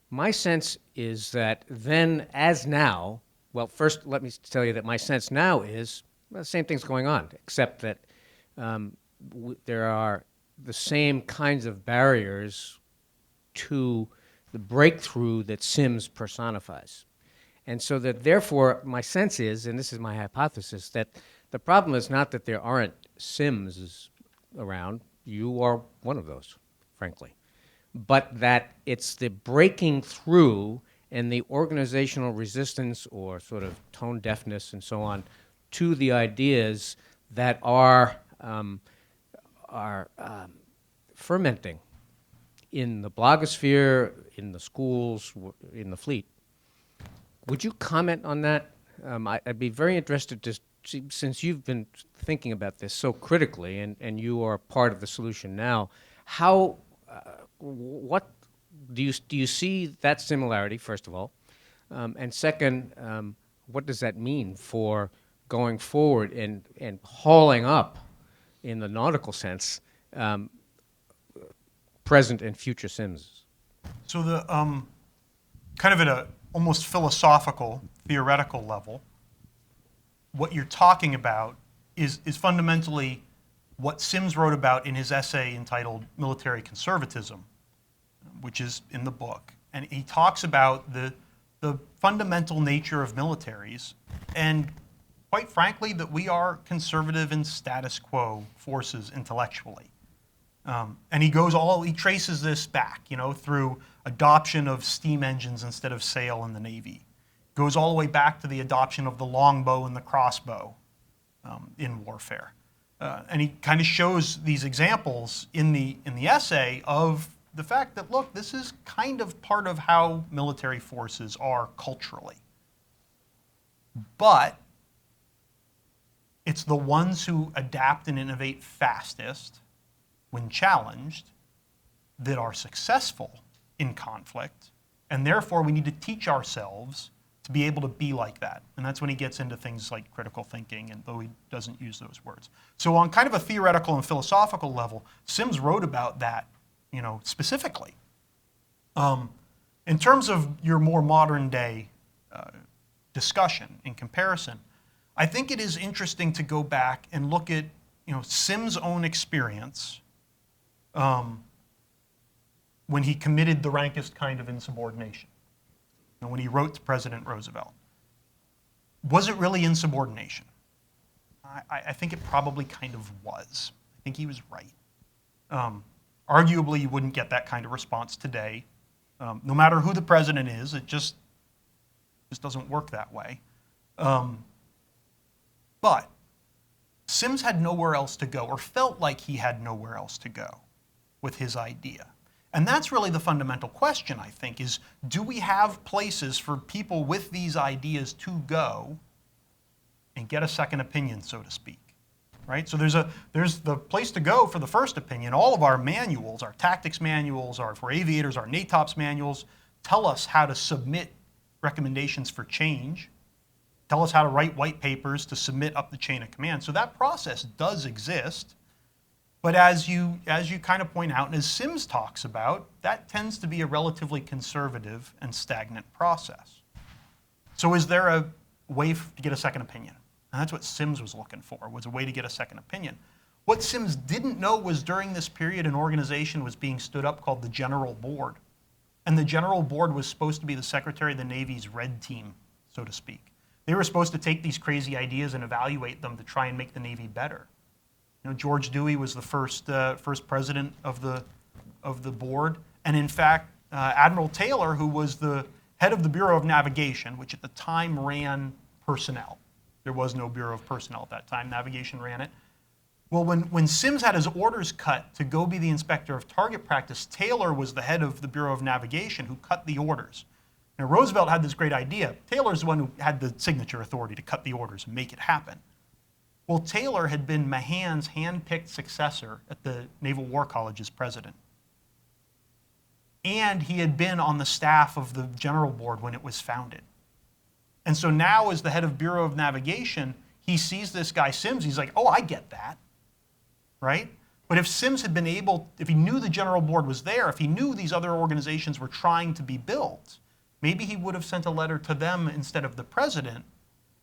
My sense is that then, as now, well, first let me tell you that my sense now is well, the same thing's going on, except that there are the same kinds of barriers to the breakthrough that Sims personifies. And so that therefore, my sense is, and this is my hypothesis, that the problem is not that there aren't Sims around, you are one of those, frankly, but that it's the breaking through and the organizational resistance or sort of tone deafness and so on to the ideas that are fermenting in the blogosphere, in the schools, in the fleet. Would you comment on that? I'd be very interested to see, since you've been thinking about this so critically and you are part of the solution now, what do you see that similarity, first of all? And second, what does that mean for going forward and hauling up, in the nautical sense, present and future Sims? So the kind of at a almost philosophical, theoretical level, what you're talking about is fundamentally what Sims wrote about in his essay entitled Military Conservatism, which is in the book. And he talks about the fundamental nature of militaries and, quite frankly, that we are conservative and status quo forces intellectually. And he traces this back, through adoption of steam engines instead of sail in the Navy. Goes all the way back to the adoption of the longbow and the crossbow in warfare. And he kind of shows these examples in the essay of the fact that, look, this is kind of part of how military forces are culturally. But it's the ones who adapt and innovate fastest when challenged that are successful in conflict, and therefore we need to teach ourselves to be able to be like that. And that's when he gets into things like critical thinking, and though he doesn't use those words. So on kind of a theoretical and philosophical level, Sims wrote about that, specifically. In terms of your more modern day discussion in comparison, I think it is interesting to go back and look at, Sims' own experience when he committed the rankest kind of insubordination. When he wrote to President Roosevelt. Was it really insubordination? I think it probably kind of was. I think he was right. Arguably, you wouldn't get that kind of response today. No matter who the president is, it just doesn't work that way. But Sims had nowhere else to go, or felt like he had nowhere else to go with his idea. And that's really the fundamental question, I think, is do we have places for people with these ideas to go and get a second opinion, so to speak, right? So there's the place to go for the first opinion. All of our manuals, our tactics manuals, for aviators, our NATOPS manuals, tell us how to submit recommendations for change, tell us how to write white papers to submit up the chain of command. So that process does exist. But as you kind of point out, and as Sims talks about, that tends to be a relatively conservative and stagnant process. So is there a way to get a second opinion? And that's what Sims was looking for, was a way to get a second opinion. What Sims didn't know was during this period, an organization was being stood up called the General Board. And the General Board was supposed to be the Secretary of the Navy's red team, so to speak. They were supposed to take these crazy ideas and evaluate them to try and make the Navy better. You know, George Dewey was the first president of the board. And in fact, Admiral Taylor, who was the head of the Bureau of Navigation, which at the time ran personnel. There was no Bureau of Personnel at that time. Navigation ran it. Well, when Sims had his orders cut to go be the inspector of target practice, Taylor was the head of the Bureau of Navigation who cut the orders. Now, Roosevelt had this great idea. Taylor's the one who had the signature authority to cut the orders and make it happen. Well, Taylor had been Mahan's hand-picked successor at the Naval War College as president. And he had been on the staff of the General Board when it was founded. And so now as the head of Bureau of Navigation, he sees this guy Sims, he's like, oh, I get that, right? But if Sims had been able, if he knew the General Board was there, if he knew these other organizations were trying to be built, maybe he would have sent a letter to them instead of the president.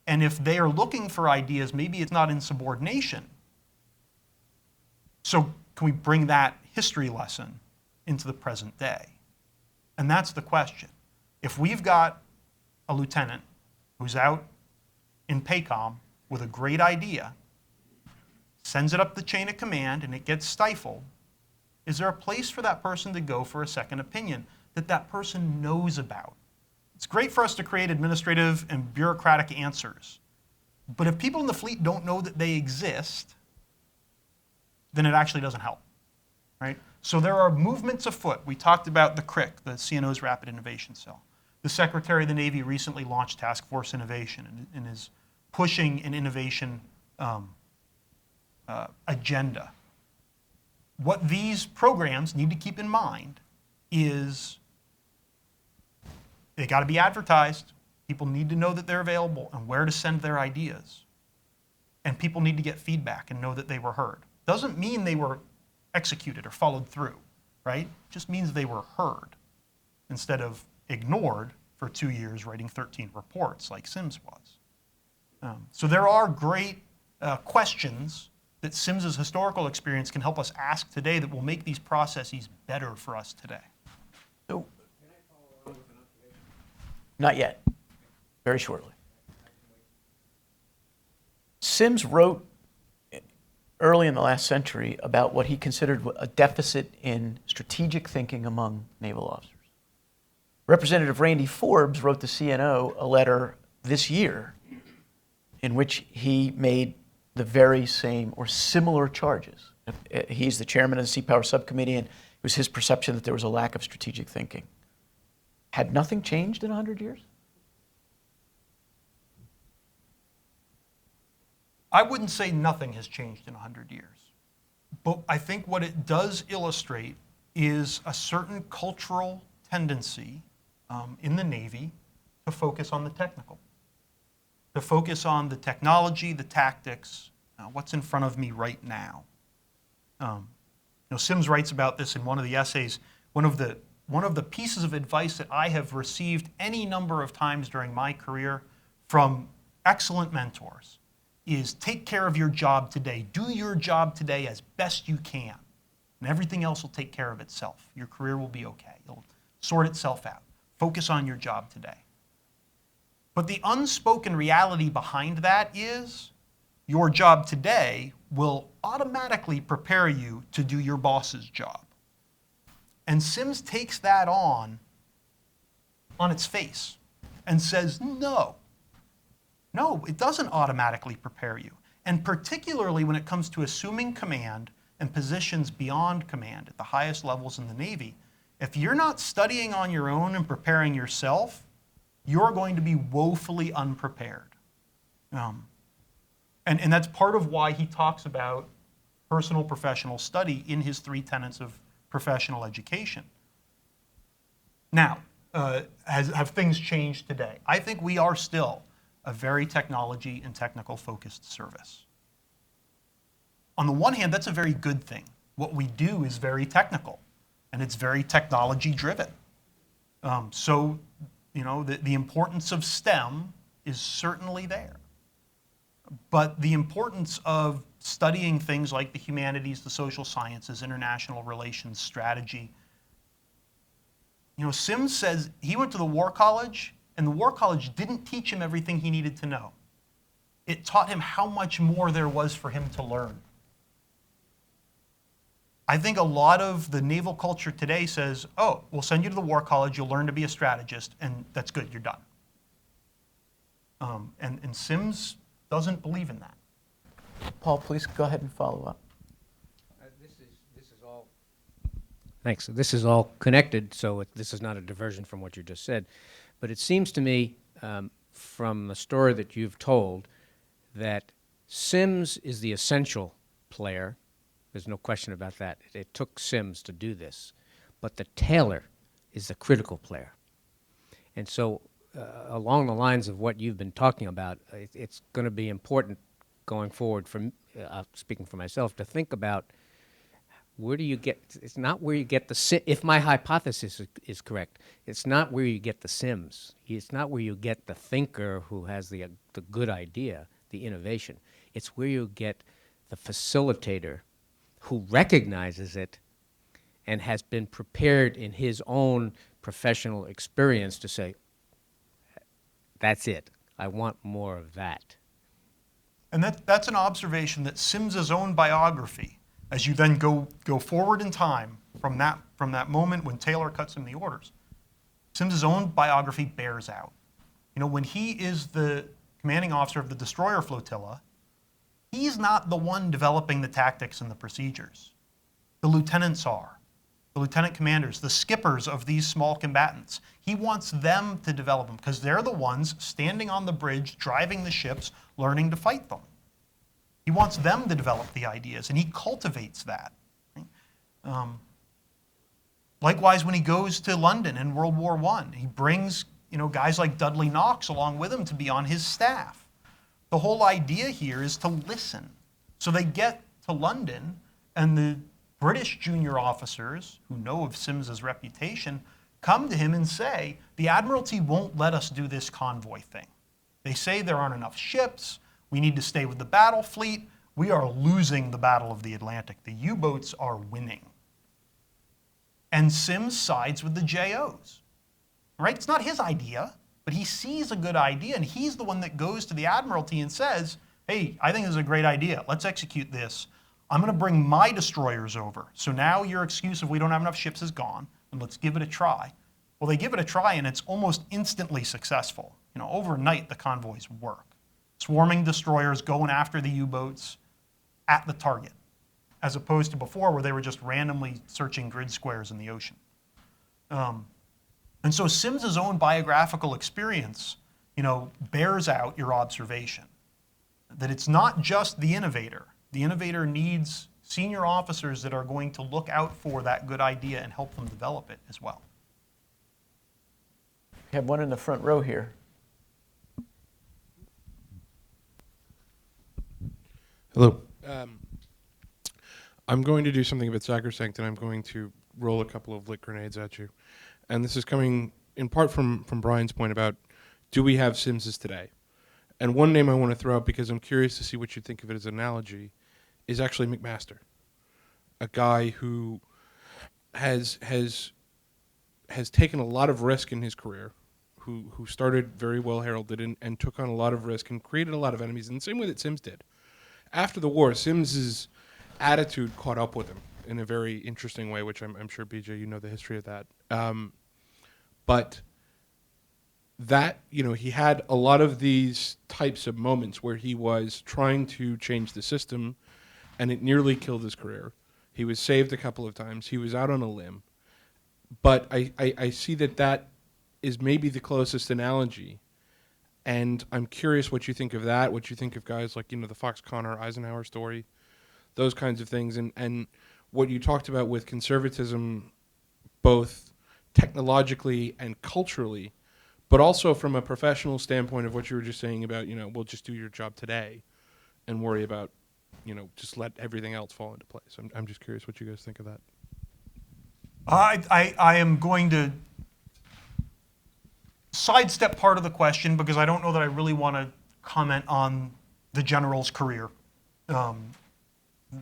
And if they are looking for ideas, maybe it's not insubordination. So can we bring that history lesson into the present day? And that's the question. If we've got a lieutenant who's out in PACOM with a great idea, sends it up the chain of command, and it gets stifled, is there a place for that person to go for a second opinion that that person knows about? It's great for us to create administrative and bureaucratic answers. But if people in the fleet don't know that they exist, then it actually doesn't help, right? So there are movements afoot. We talked about the CRIC, the CNO's Rapid Innovation Cell. The Secretary of the Navy recently launched Task Force Innovation and is pushing an innovation agenda. What these programs need to keep in mind is they got to be advertised. People need to know that they're available and where to send their ideas. And people need to get feedback and know that they were heard. Doesn't mean they were executed or followed through, right? Just means they were heard instead of ignored for 2 years writing 13 reports like Sims was. So there are great questions that Sims's historical experience can help us ask today that will make these processes better for us today. So, not yet. Very shortly. Sims wrote early in the last century about what he considered a deficit in strategic thinking among naval officers. Representative Randy Forbes wrote the CNO a letter this year in which he made the very same or similar charges. He's the chairman of the Sea Power Subcommittee, and it was his perception that there was a lack of strategic thinking. Had nothing changed in 100 years? I wouldn't say nothing has changed in 100 years. But I think what it does illustrate is a certain cultural tendency in the Navy to focus on the technical, to focus on the technology, the tactics, what's in front of me right now. Sims writes about this in one of the essays. One of the pieces of advice that I have received any number of times during my career from excellent mentors is take care of your job today. Do your job today as best you can, and everything else will take care of itself. Your career will be okay. It'll sort itself out. Focus on your job today. But the unspoken reality behind that is your job today will automatically prepare you to do your boss's job. And Sims takes that on its face and says, no, it doesn't automatically prepare you. And particularly when it comes to assuming command and positions beyond command at the highest levels in the Navy, if you're not studying on your own and preparing yourself, you're going to be woefully unprepared. And that's part of why he talks about personal professional study in his 3 tenets of professional education. Now, have things changed today? I think we are still a very technology and technical focused service. On the one hand, that's a very good thing. What we do is very technical, and it's very technology driven. So, the importance of STEM is certainly there. But the importance of studying things like the humanities, the social sciences, international relations, strategy. Sims says he went to the War College, and the War College didn't teach him everything he needed to know. It taught him how much more there was for him to learn. I think a lot of the naval culture today says, oh, we'll send you to the War College, you'll learn to be a strategist, and that's good, you're done. And Sims doesn't believe in that. Paul, please go ahead and follow up. This is all. Thanks. This is all connected, so this is not a diversion from what you just said. But it seems to me, from the story that you've told, that Sims is the essential player. There's no question about that. It took Sims to do this. But the tailor is the critical player. And so along the lines of what you've been talking about, it's going to be important going forward, speaking for myself, to think about where do you get, it's not where you get if my hypothesis is correct, it's not where you get the Sims. It's not where you get the thinker who has the good idea, the innovation. It's where you get the facilitator who recognizes it and has been prepared in his own professional experience to say, that's it. I want more of that. And that's an observation that Sims's own biography, as you then go forward in time from that moment when Taylor cuts him the orders, Sims's own biography bears out. When he is the commanding officer of the destroyer flotilla, he's not the one developing the tactics and the procedures. The lieutenants are. The lieutenant commanders, the skippers of these small combatants. He wants them to develop them because they're the ones standing on the bridge, driving the ships, learning to fight them. He wants them to develop the ideas, and he cultivates that. Right? Likewise, when he goes to London in World War I, he brings guys like Dudley Knox along with him to be on his staff. The whole idea here is to listen. So they get to London, and the British junior officers who know of Sims's reputation come to him and say, the Admiralty won't let us do this convoy thing. They say there aren't enough ships. We need to stay with the battle fleet. We are losing the Battle of the Atlantic. The U-boats are winning. And Sims sides with the JOs. Right? It's not his idea, but he sees a good idea, and he's the one that goes to the Admiralty and says, hey, I think this is a great idea. Let's execute this. I'm going to bring my destroyers over. So now your excuse of we don't have enough ships is gone, and let's give it a try. Well, they give it a try, and it's almost instantly successful. Overnight, the convoys work. Swarming destroyers going after the U-boats at the target, as opposed to before where they were just randomly searching grid squares in the ocean. And so Sims's own biographical experience, bears out your observation that it's not just the innovator. The innovator needs senior officers that are going to look out for that good idea and help them develop it as well. We have one in the front row here. Hello. I'm going to do something a bit sacrosanct, and I'm going to roll a couple of lit grenades at you. And this is coming in part from Brian's point about, do we have Simses today? And one name I want to throw out, because I'm curious to see what you think of it as an analogy, is actually McMaster, a guy who has taken a lot of risk in his career, who started very well heralded and took on a lot of risk and created a lot of enemies in the same way that Sims did. After the war, Sims's attitude caught up with him in a very interesting way, which I'm sure, BJ, you know the history of that. But that, he had a lot of these types of moments where he was trying to change the system, and it nearly killed his career. He was saved a couple of times. He was out on a limb. But I see that is maybe the closest analogy. And I'm curious what you think of that, what you think of guys like, the Fox Connor Eisenhower story, those kinds of things, and what you talked about with conservatism, both technologically and culturally, but also from a professional standpoint of what you were just saying about, we'll just do your job today and worry about, just let everything else fall into place. I'm just curious what you guys think of that. I am going to sidestep part of the question because I don't know that I really want to comment on the general's career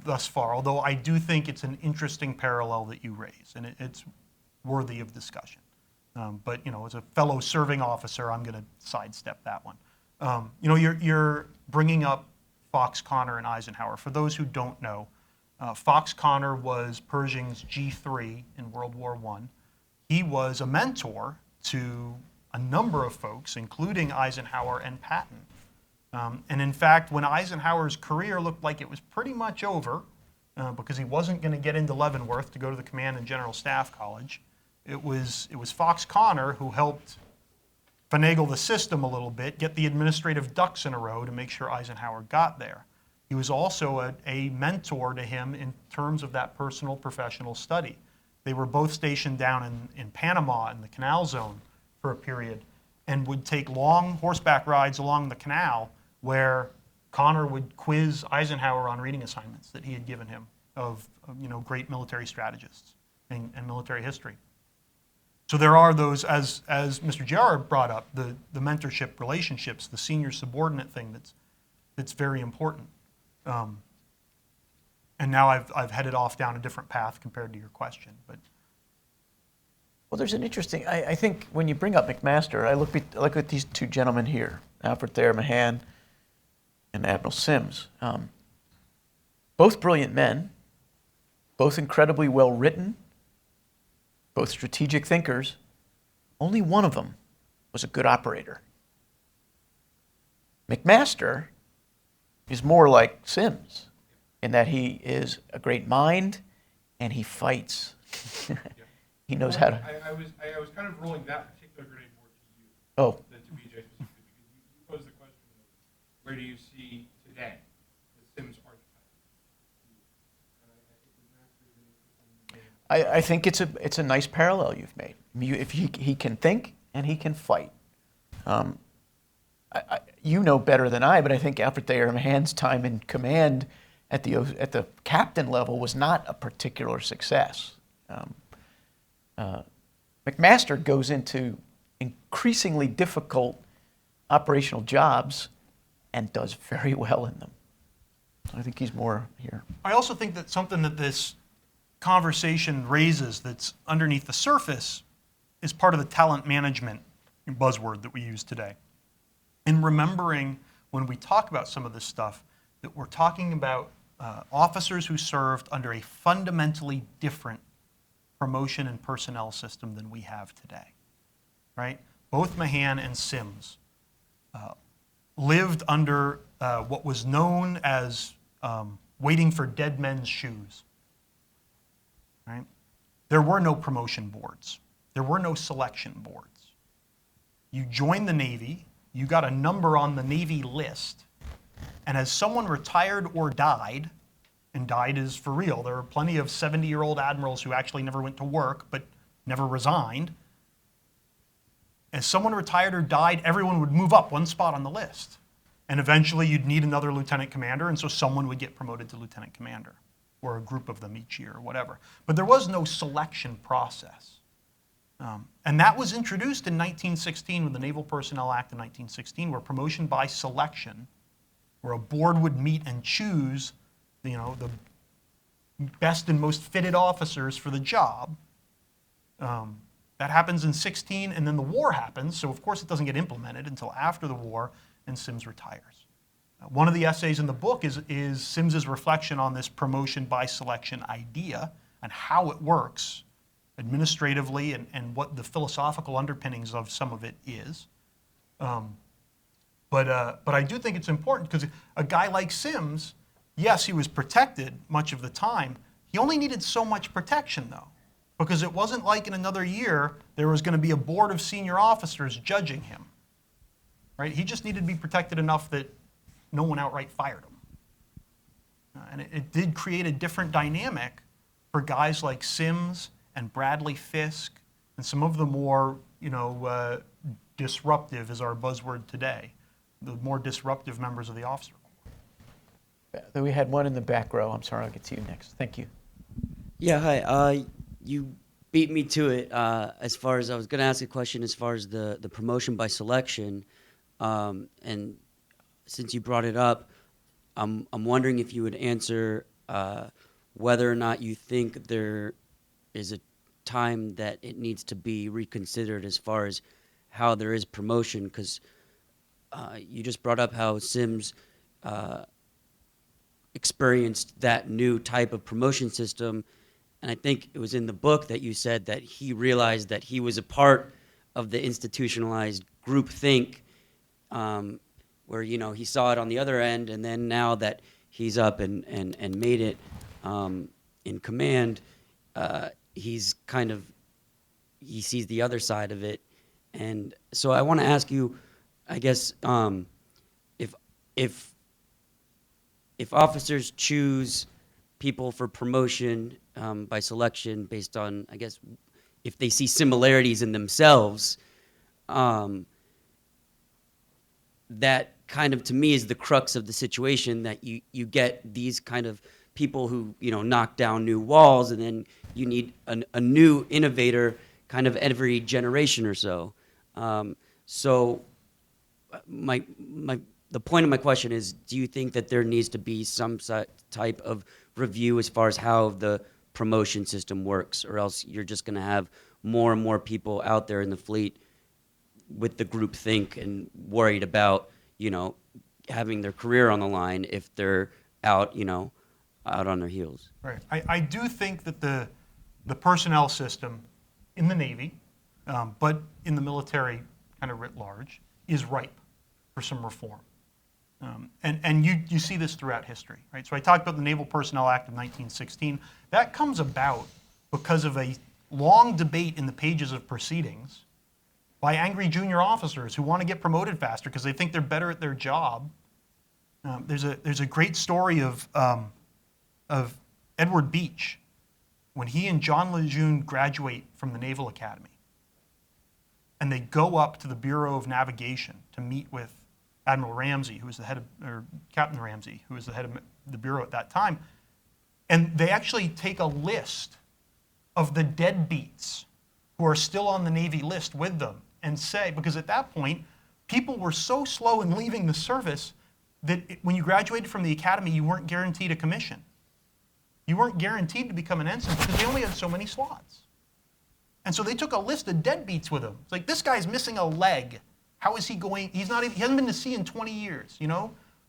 thus far, although I do think it's an interesting parallel that you raise, and it's worthy of discussion. But as a fellow serving officer, I'm going to sidestep that one. You're bringing up Fox Connor and Eisenhower. For those who don't know, Fox Connor was Pershing's G3 in World War I. He was a mentor to a number of folks, including Eisenhower and Patton. And in fact, when Eisenhower's career looked like it was pretty much over, because he wasn't going to get into Leavenworth to go to the Command and General Staff College, it was Fox Connor who helped finagle the system a little bit, get the administrative ducks in a row to make sure Eisenhower got there. He was also a mentor to him in terms of that personal professional study. They were both stationed down in Panama in the Canal Zone for a period and would take long horseback rides along the canal where Connor would quiz Eisenhower on reading assignments that he had given him of great military strategists and military history. So there are those, as Mr. Gerard brought up, the mentorship relationships, the senior subordinate thing that's very important. And now I've headed off down a different path compared to your question, but. Well, there's an interesting, I think when you bring up McMaster, I look at these two gentlemen here, Alfred Thayer Mahan and Admiral Sims. Both brilliant men, both incredibly well written, both strategic thinkers. Only one of them was a good operator. McMaster is more like Sims in that he is a great mind and he fights. He knows how to. I was kind of rolling that particular grenade more to you Oh, than to BJ specifically, because you posed the question of where do you see today the Sims archetype? I think it's a nice parallel you've made. If he can think and he can fight. You know better than I, but I think Alfred Thayer Mahan's time in command at the captain level was not a particular success. McMaster goes into increasingly difficult operational jobs and does very well in them. I think he's more here. I also think that something that this conversation raises that's underneath the surface is part of the talent management buzzword that we use today. And remembering when we talk about some of this stuff that we're talking about officers who served under a fundamentally different promotion and personnel system than we have today, right? Both Mahan and Sims lived under what was known as waiting for dead men's shoes, right? There were no promotion boards. There were no selection boards. You joined the Navy, you got a number on the Navy list, and as someone retired or died, and died is for real, there are plenty of 70-year-old admirals who actually never went to work but never resigned. As someone retired or died, everyone would move up one spot on the list. And eventually you'd need another lieutenant commander, and so someone would get promoted to lieutenant commander, or a group of them each year, or whatever. But there was no selection process. And that was introduced in 1916 with the Naval Personnel Act of 1916, where promotion by selection, where a board would meet and choose the best and most fitted officers for the job. That happens in 16, and then the war happens, so of course it doesn't get implemented until after the war, and Sims retires. One of the essays in the book is Sims's reflection on this promotion by selection idea and how it works administratively and what the philosophical underpinnings of some of it is. But I do think it's important because a guy like Sims, yes, he was protected much of the time. He only needed so much protection, though, because it wasn't like in another year there was going to be a board of senior officers judging him. Right? He just needed to be protected enough that no one outright fired him. And it did create a different dynamic for guys like Sims and Bradley Fisk and some of the more, disruptive is our buzzword today, the more disruptive members of the officer corps. Then we had one in the back row. I'm sorry, I'll get to you next. Thank you. Yeah, hi. You beat me to it as far as I was going to ask a question as far as the promotion by selection. And since you brought it up, I'm wondering if you would answer whether or not you think there is a time that it needs to be reconsidered as far as how there is promotion, because you just brought up how Sims experienced that new type of promotion system. And I think it was in the book that you said that he realized that he was a part of the institutionalized groupthink, where, he saw it on the other end. And then now that he's up and made it in command, he's he sees the other side of it. And so I want to ask you, I guess, if officers choose people for promotion by selection based on, I guess, if they see similarities in themselves, that kind of, to me, is the crux of the situation, that you get these kind of people who, knock down new walls, and then you need a new innovator kind of every generation or so. So the point of my question is, do you think that there needs to be some type of review as far as how the promotion system works, or else you're just going to have more and more people out there in the fleet with the group think and worried about, having their career on the line if they're out, out on their heels? Right. I do think that the personnel system in the Navy, but in the military kind of writ large, is ripe for some reform. And you see this throughout history, right? So I talked about the Naval Personnel Act of 1916. That comes about because of a long debate in the pages of proceedings by angry junior officers who want to get promoted faster because they think they're better at their job. There's a great story of Edward Beach when he and John Lejeune graduate from the Naval Academy, and they go up to the Bureau of Navigation to meet with Admiral Ramsey, who was the head of, or Captain Ramsey, who was the head of the Bureau at that time. And they actually take a list of the deadbeats who are still on the Navy list with them and say, because at that point, people were so slow in leaving the service that when you graduated from the academy, you weren't guaranteed a commission. You weren't guaranteed to become an ensign because they only had so many slots. And so they took a list of deadbeats with him. It's like, this guy's missing a leg. How is he going? He hasn't been to sea in 20 years,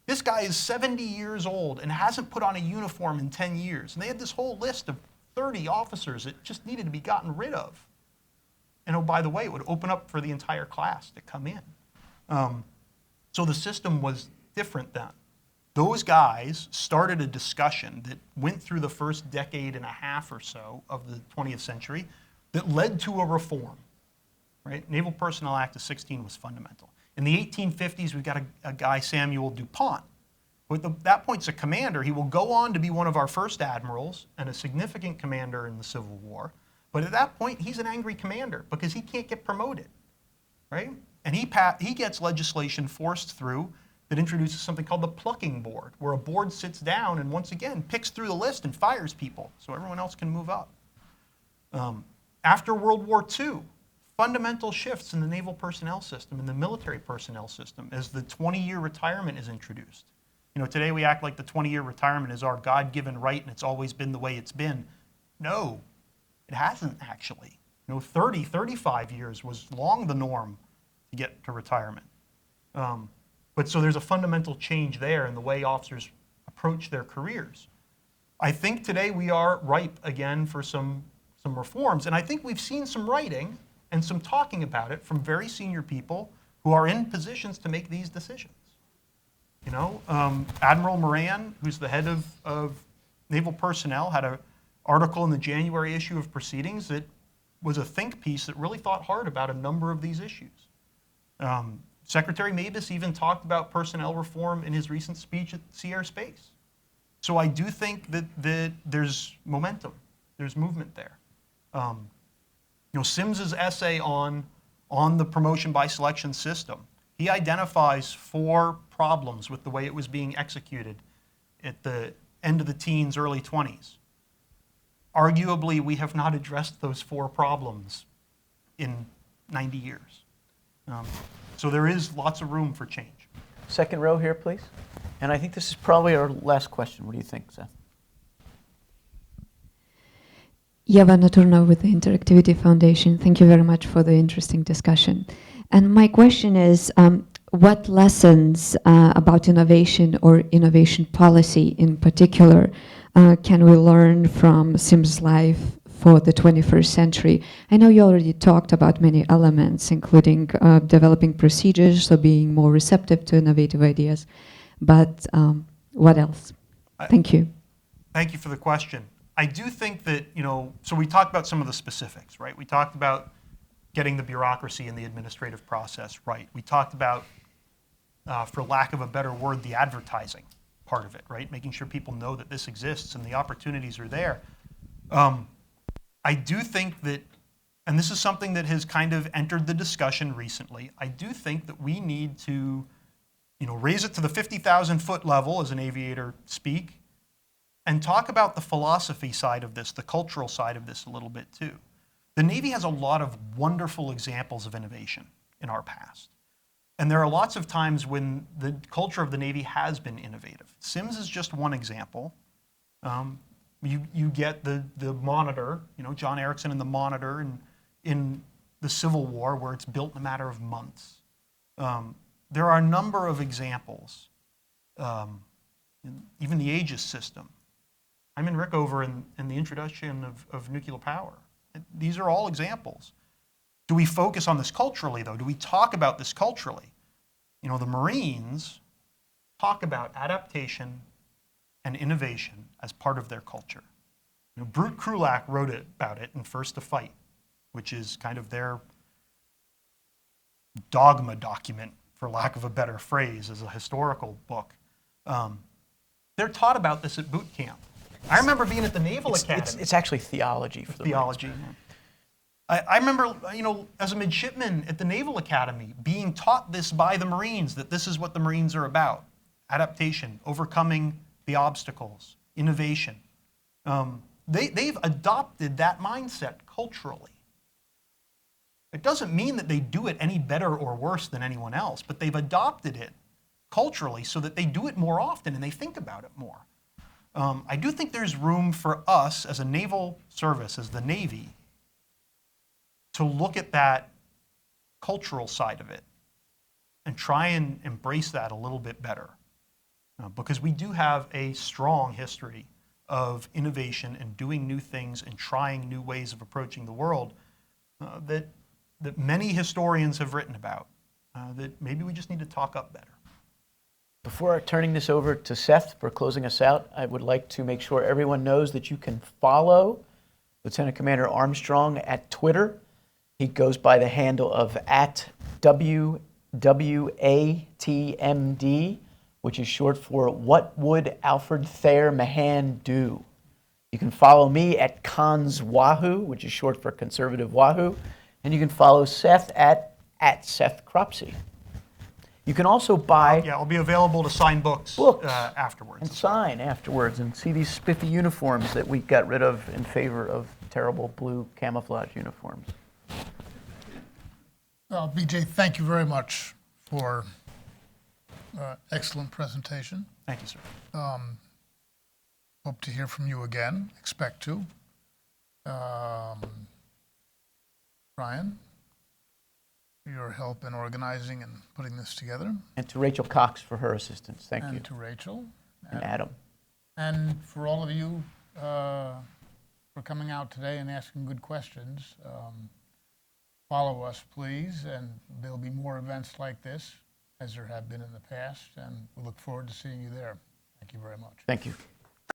This guy is 70 years old and hasn't put on a uniform in 10 years. And they had this whole list of 30 officers that just needed to be gotten rid of. And oh, by the way, it would open up for the entire class to come in. So the system was different then. Those guys started a discussion that went through the first decade and a half or so of the 20th century that led to a reform. Right? Naval Personnel Act of 16 was fundamental. In the 1850s, we've got a guy, Samuel DuPont, who at that point's a commander. He will go on to be one of our first admirals and a significant commander in the Civil War. But at that point, he's an angry commander because he can't get promoted, right? And he gets legislation forced through that introduces something called the plucking board, where a board sits down and once again picks through the list and fires people so everyone else can move up. After World War II, fundamental shifts in the naval personnel system and the military personnel system as the 20-year retirement is introduced. Today we act like the 20-year retirement is our God-given right and it's always been the way it's been. No, it hasn't actually. 30, 35 years was long the norm to get to retirement. But so there's a fundamental change there in the way officers approach their careers. I think today we are ripe again for some reforms, and I think we've seen some writing and some talking about it from very senior people who are in positions to make these decisions. Admiral Moran, who's the head of Naval Personnel, had an article in the January issue of Proceedings that was a think piece that really thought hard about a number of these issues. Secretary Mabus even talked about personnel reform in his recent speech at Sea Air Space. So I do think that there's momentum, there's movement there. Sims's essay on the promotion by selection system, he identifies 4 problems with the way it was being executed at the end of the teens, early 20s. Arguably, we have not addressed those 4 problems in 90 years. So there is lots of room for change. Second row here, please. And I think this is probably our last question. What do you think, Seth? Yeva Naturna with the Interactivity Foundation. Thank you very much for the interesting discussion. And my question is, what lessons about innovation or innovation policy in particular can we learn from Sims Life for the 21st century? I know you already talked about many elements, including developing procedures, so being more receptive to innovative ideas, but what else? Thank you. Thank you for the question. I do think that, so we talked about some of the specifics, right? We talked about getting the bureaucracy and the administrative process right. We talked about, for lack of a better word, the advertising part of it, right? Making sure people know that this exists and the opportunities are there. I do think that, and this is something that has kind of entered the discussion recently, I do think that we need to, raise it to the 50,000-foot level, as an aviator speak, and talk about the philosophy side of this, the cultural side of this a little bit too. The Navy has a lot of wonderful examples of innovation in our past. And there are lots of times when the culture of the Navy has been innovative. Sims is just one example. You get the Monitor, John Erickson and the Monitor in the Civil War, where it's built in a matter of months. There are a number of examples, even the Aegis system. Hyman Rickover in the introduction of nuclear power. These are all examples. Do we focus on this culturally, though? Do we talk about this culturally? The Marines talk about adaptation and innovation as part of their culture. Brute Krulak wrote about it in First to Fight, which is kind of their dogma document, for lack of a better phrase, as a historical book. They're taught about this at boot camp. I remember being at the Naval Academy. It's actually theology for the Theology. I remember, as a midshipman at the Naval Academy, being taught this by the Marines, that this is what the Marines are about: adaptation, overcoming the obstacles, innovation. They've adopted that mindset culturally. It doesn't mean that they do it any better or worse than anyone else, but they've adopted it culturally so that they do it more often and they think about it more. I do think there's room for us as a naval service, as the Navy, to look at that cultural side of it and try and embrace that a little bit better. Because we do have a strong history of innovation and doing new things and trying new ways of approaching the world that many historians have written about, that maybe we just need to talk up better. Before turning this over to Seth for closing us out, I would like to make sure everyone knows that you can follow Lieutenant Commander Armstrong at Twitter. He goes by the handle of @WWATMD, which is short for What Would Alfred Thayer Mahan Do? You can follow me at Cons Wahoo, which is short for Conservative Wahoo, and you can follow Seth at Seth Cropsey. You can also buy I'll be available to sign books afterwards. and sign afterwards and see these spiffy uniforms that we got rid of in favor of terrible blue camouflage uniforms. BJ, thank you very much for excellent presentation. Thank you, sir. Hope to hear from you again. Expect to. Brian, for your help in organizing and putting this together. And to Rachel Cox for her assistance. Thank you. And to Rachel. And Adam. And for all of you for coming out today and asking good questions. Follow us, please, and there'll be more events like this, as there have been in the past, and we look forward to seeing you there. Thank you very much. Thank you.